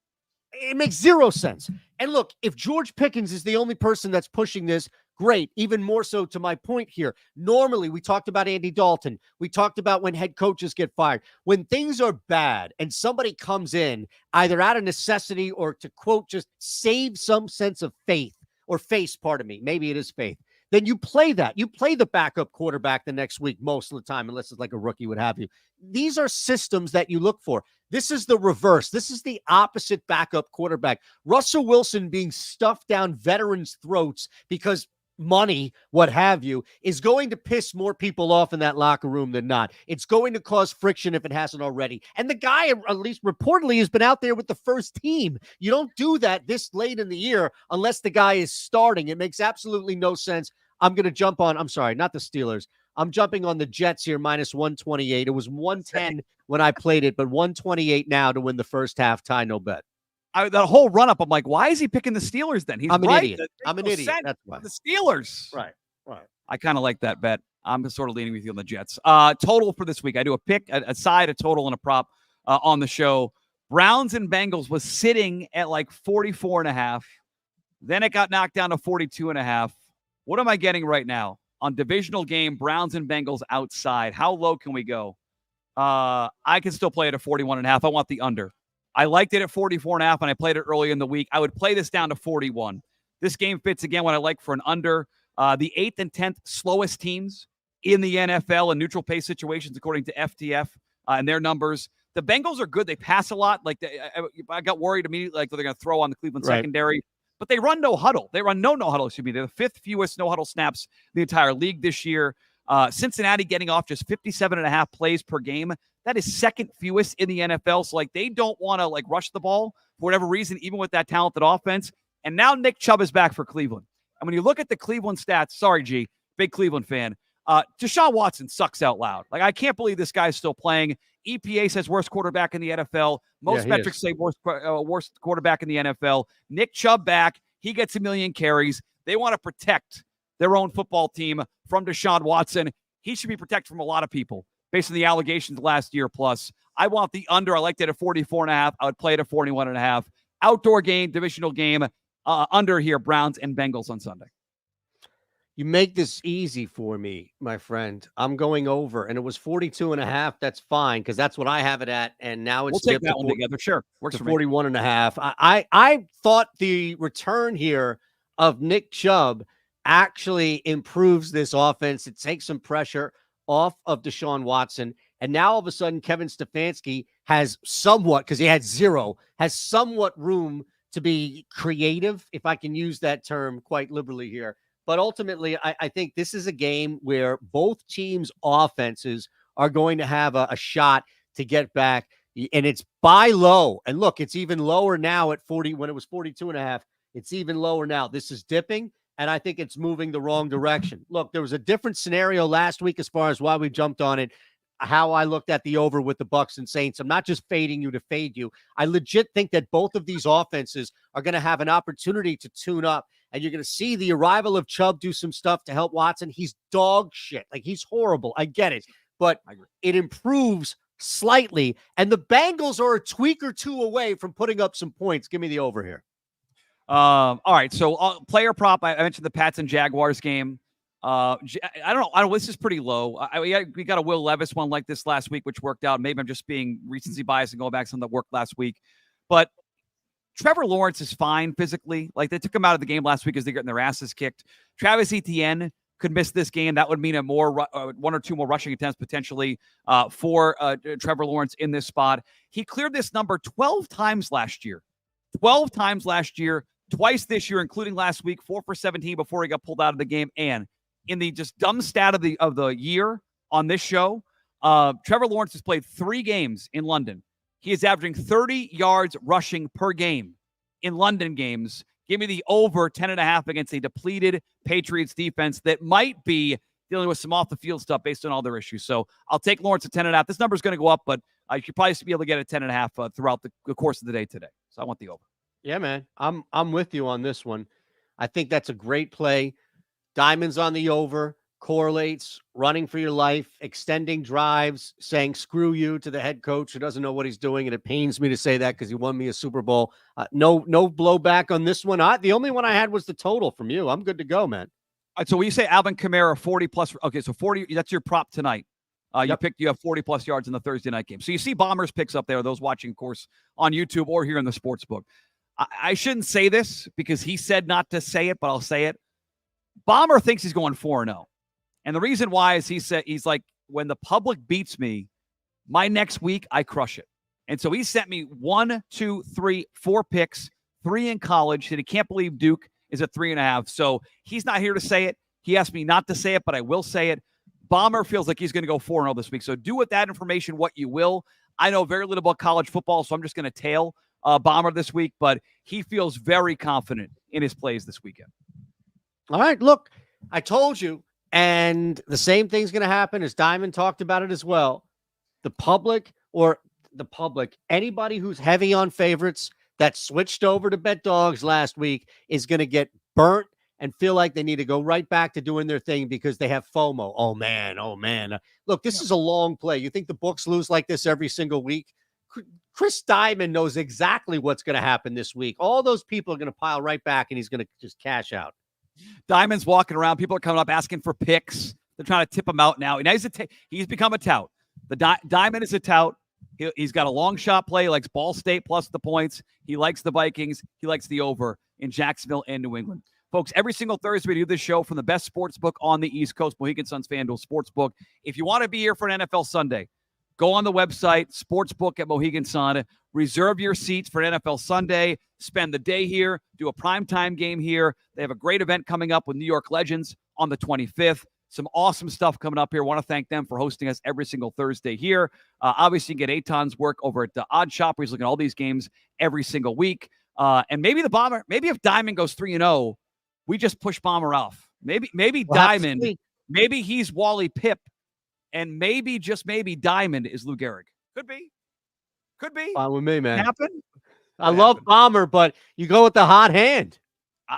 Speaker 2: It makes zero sense. And look, if George Pickens is the only person that's pushing this, great. Even more so to my point here. Normally, we talked about Andy Dalton. We talked about when head coaches get fired. When things are bad and somebody comes in, either out of necessity or to, quote, just save some sense of faith or face, pardon me, maybe it is faith, then you play that. You play the backup quarterback the next week most of the time, unless it's like a rookie, what have you. These are systems that you look for. This is the reverse. This is the opposite backup quarterback. Russell Wilson being stuffed down veterans' throats because money, what have you, is going to piss more people off in that locker room than not. It's going to cause friction if it hasn't already. And the guy, at least reportedly, has been out there with the first team. You don't do that this late in the year unless the guy is starting. It makes absolutely no sense. I'm going to jump on, I'm sorry, not the Steelers. I'm jumping on the Jets here, -128. It was 110 when I played it, but 128 now to win the first half, tie, no bet.
Speaker 1: That whole run-up, I'm like, why is he picking the Steelers then?
Speaker 2: I'm an idiot. I'm an idiot. That's why.
Speaker 1: The Steelers.
Speaker 2: Right.
Speaker 1: I kind of like that bet. I'm sort of leaning with you on the Jets. Total for this week. I do a pick, a side, a total, and a prop on the show. Browns and Bengals was sitting at like 44.5. Then it got knocked down to 42.5. What am I getting right now on divisional game, Browns and Bengals outside? How low can we go? I can still play it at 41.5. I want the under. I liked it at 44.5, and I played it early in the week. I would play this down to 41. This game fits, again, what I like for an under. The 8th and 10th slowest teams in the NFL in neutral pace situations, according to FTF and their numbers. The Bengals are good. They pass a lot. Like I got worried immediately, like they're going to throw on the Cleveland secondary. But they run no huddle. They run no huddle, excuse me. They're the 5th fewest no huddle snaps in the entire league this year. Cincinnati getting off just 57.5 plays per game. That is 2nd fewest in the NFL. So, like, they don't want to, like, rush the ball for whatever reason, even with that talented offense. And now Nick Chubb is back for Cleveland. And when you look at the Cleveland stats, sorry, G, big Cleveland fan, Deshaun Watson sucks out loud. Like, I can't believe this guy's still playing. EPA says worst quarterback in the NFL. Most metrics say worst quarterback in the NFL. Nick Chubb back. He gets 1 million carries. They want to protect their own football team from Deshaun Watson. He should be protected from a lot of people based on the allegations last year plus. I want the under. I liked it at 44.5. I would play it at 41.5. Outdoor game, divisional game, under here, Browns and Bengals on Sunday.
Speaker 2: You make this easy for me, my friend. I'm going over, and it was 42.5. That's fine, because that's what I have it at, and now it's
Speaker 1: we'll take that one together. Sure. Works
Speaker 2: to
Speaker 1: for
Speaker 2: 41.5. I thought the return here of Nick Chubb actually improves this offense. It takes some pressure off of Deshaun Watson. And now all of a sudden, Kevin Stefanski has somewhat, because he had zero, has somewhat room to be creative, if I can use that term quite liberally here. But ultimately, I think this is a game where both teams' offenses are going to have a shot to get back. And it's buy low. And look, it's even lower now at 40 when it was 42.5. It's even lower now. This is dipping, and I think it's moving the wrong direction. Look, there was a different scenario last week as far as why we jumped on it, how I looked at the over with the Bucs and Saints. I'm not just fading you to fade you. I legit think that both of these offenses are going to have an opportunity to tune up, and you're going to see the arrival of Chubb do some stuff to help Watson. He's dog shit. Like, he's horrible. I get it, but it improves slightly, and the Bengals are a tweak or two away from putting up some points. Give me the over here.
Speaker 1: All right, so player prop. I mentioned the Pats and Jaguars game. I don't know. This is pretty low. We got a Will Levis one like this last week, which worked out. Maybe I'm just being recency bias and going back to something that worked last week. But Trevor Lawrence is fine physically. Like, they took him out of the game last week as they're getting their asses kicked. Travis Etienne could miss this game. That would mean a more one or two more rushing attempts potentially for Trevor Lawrence in this spot. He cleared this number 12 times last year. 12 times last year, twice this year, including last week, 4 for 17 before he got pulled out of the game. And in the just dumb stat of the year on this show, Trevor Lawrence has played 3 games in London. He is averaging 30 yards rushing per game in London games. Give me the over 10.5 against a depleted Patriots defense that might be dealing with some off-the-field stuff based on all their issues. So I'll take Lawrence at 10.5. This number is going to go up, but I should probably be able to get a 10.5 throughout the course of the day today. So I want the over.
Speaker 2: Yeah, man. I'm with you on this one. I think that's a great play. Diamonds on the over, correlates, running for your life, extending drives, saying screw you to the head coach who doesn't know what he's doing. And it pains me to say that because he won me a Super Bowl. No blowback on this one. The only one I had was the total from you. I'm good to go, man.
Speaker 1: All right, so when you say Alvin Kamara 40 plus, okay, so 40, that's your prop tonight. You have 40 plus yards in the Thursday night game. So you see Bombers picks up there, those watching, of course, on YouTube or here in the sportsbook. I shouldn't say this because he said not to say it, but I'll say it. Bomber thinks he's going 4-0. And the reason why is he's like, when the public beats me, my next week, I crush it. And so he sent me 1, 2, 3, 4 picks, 3 in college. Said he can't believe Duke is at 3.5. So he's not here to say it. He asked me not to say it, but I will say it. Bomber feels like he's going to go 4-0 this week. So do with that information what you will. I know very little about college football, so I'm just going to tail Bomber this week, but he feels very confident in his plays this weekend.
Speaker 2: All right, look, I told you, and the same thing's going to happen as Diamond talked about it as well. The public, anybody who's heavy on favorites that switched over to bet dogs last week is going to get burnt and feel like they need to go right back to doing their thing because they have FOMO. Oh, man. Look, this is a long play. You think the books lose like this every single week? Chris Diamond knows exactly what's going to happen this week. All those people are going to pile right back, and he's going to just cash out.
Speaker 1: Diamond's walking around. People are coming up asking for picks. They're trying to tip him out now. Now he's become a tout. The Diamond is a tout. He's got a long shot play. He likes Ball State plus the points. He likes the Vikings. He likes the over in Jacksonville and New England. Folks, every single Thursday we do this show from the best sports book on the East Coast, Mohegan Sun Sportsbook. If you want to be here for an NFL Sunday, go on the website, Sportsbook at Mohegan Sun. Reserve your seats for NFL Sunday. Spend the day here. Do a primetime game here. They have a great event coming up with New York Legends on the 25th. Some awesome stuff coming up here. I want to thank them for hosting us every single Thursday here. Obviously, you can get Eitan's work over at the Odd Shop, where he's looking at all these games every single week. And maybe the Bomber, maybe if Diamond goes 3-0, we just push Bomber off. Maybe Diamond, maybe he's Wally Pipp, and maybe, just maybe, Diamond is Lou Gehrig. Could be.
Speaker 2: Fine with me, man.
Speaker 1: Happen.
Speaker 2: I love Bomber, but you go with the hot hand.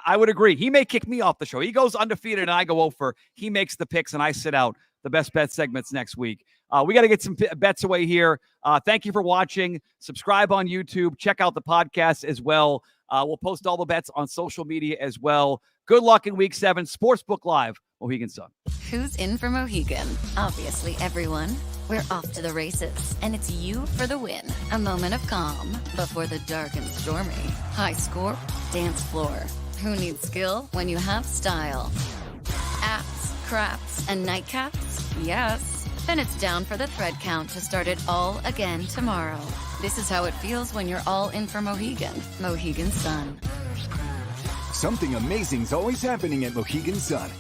Speaker 1: I would agree. He may kick me off the show. He goes undefeated and I go over. He makes the picks and I sit out. the best bet segments next week. We got to get some bets away here. Thank you for watching. Subscribe on YouTube. Check out the podcast as well. We'll post all the bets on social media as well. Good luck in Week 7. Sportsbook Live, Mohegan Sun.
Speaker 3: Who's in for Mohegan? Obviously, everyone. We're off to the races, and it's you for the win. A moment of calm before the dark and stormy. High score, dance floor. Who needs skill when you have style? Apps, craps, and nightcaps? Yes. Then it's down for the thread count to start it all again tomorrow. This is how it feels when you're all in for Mohegan. Mohegan Sun.
Speaker 4: Something amazing's always happening at Mohegan Sun.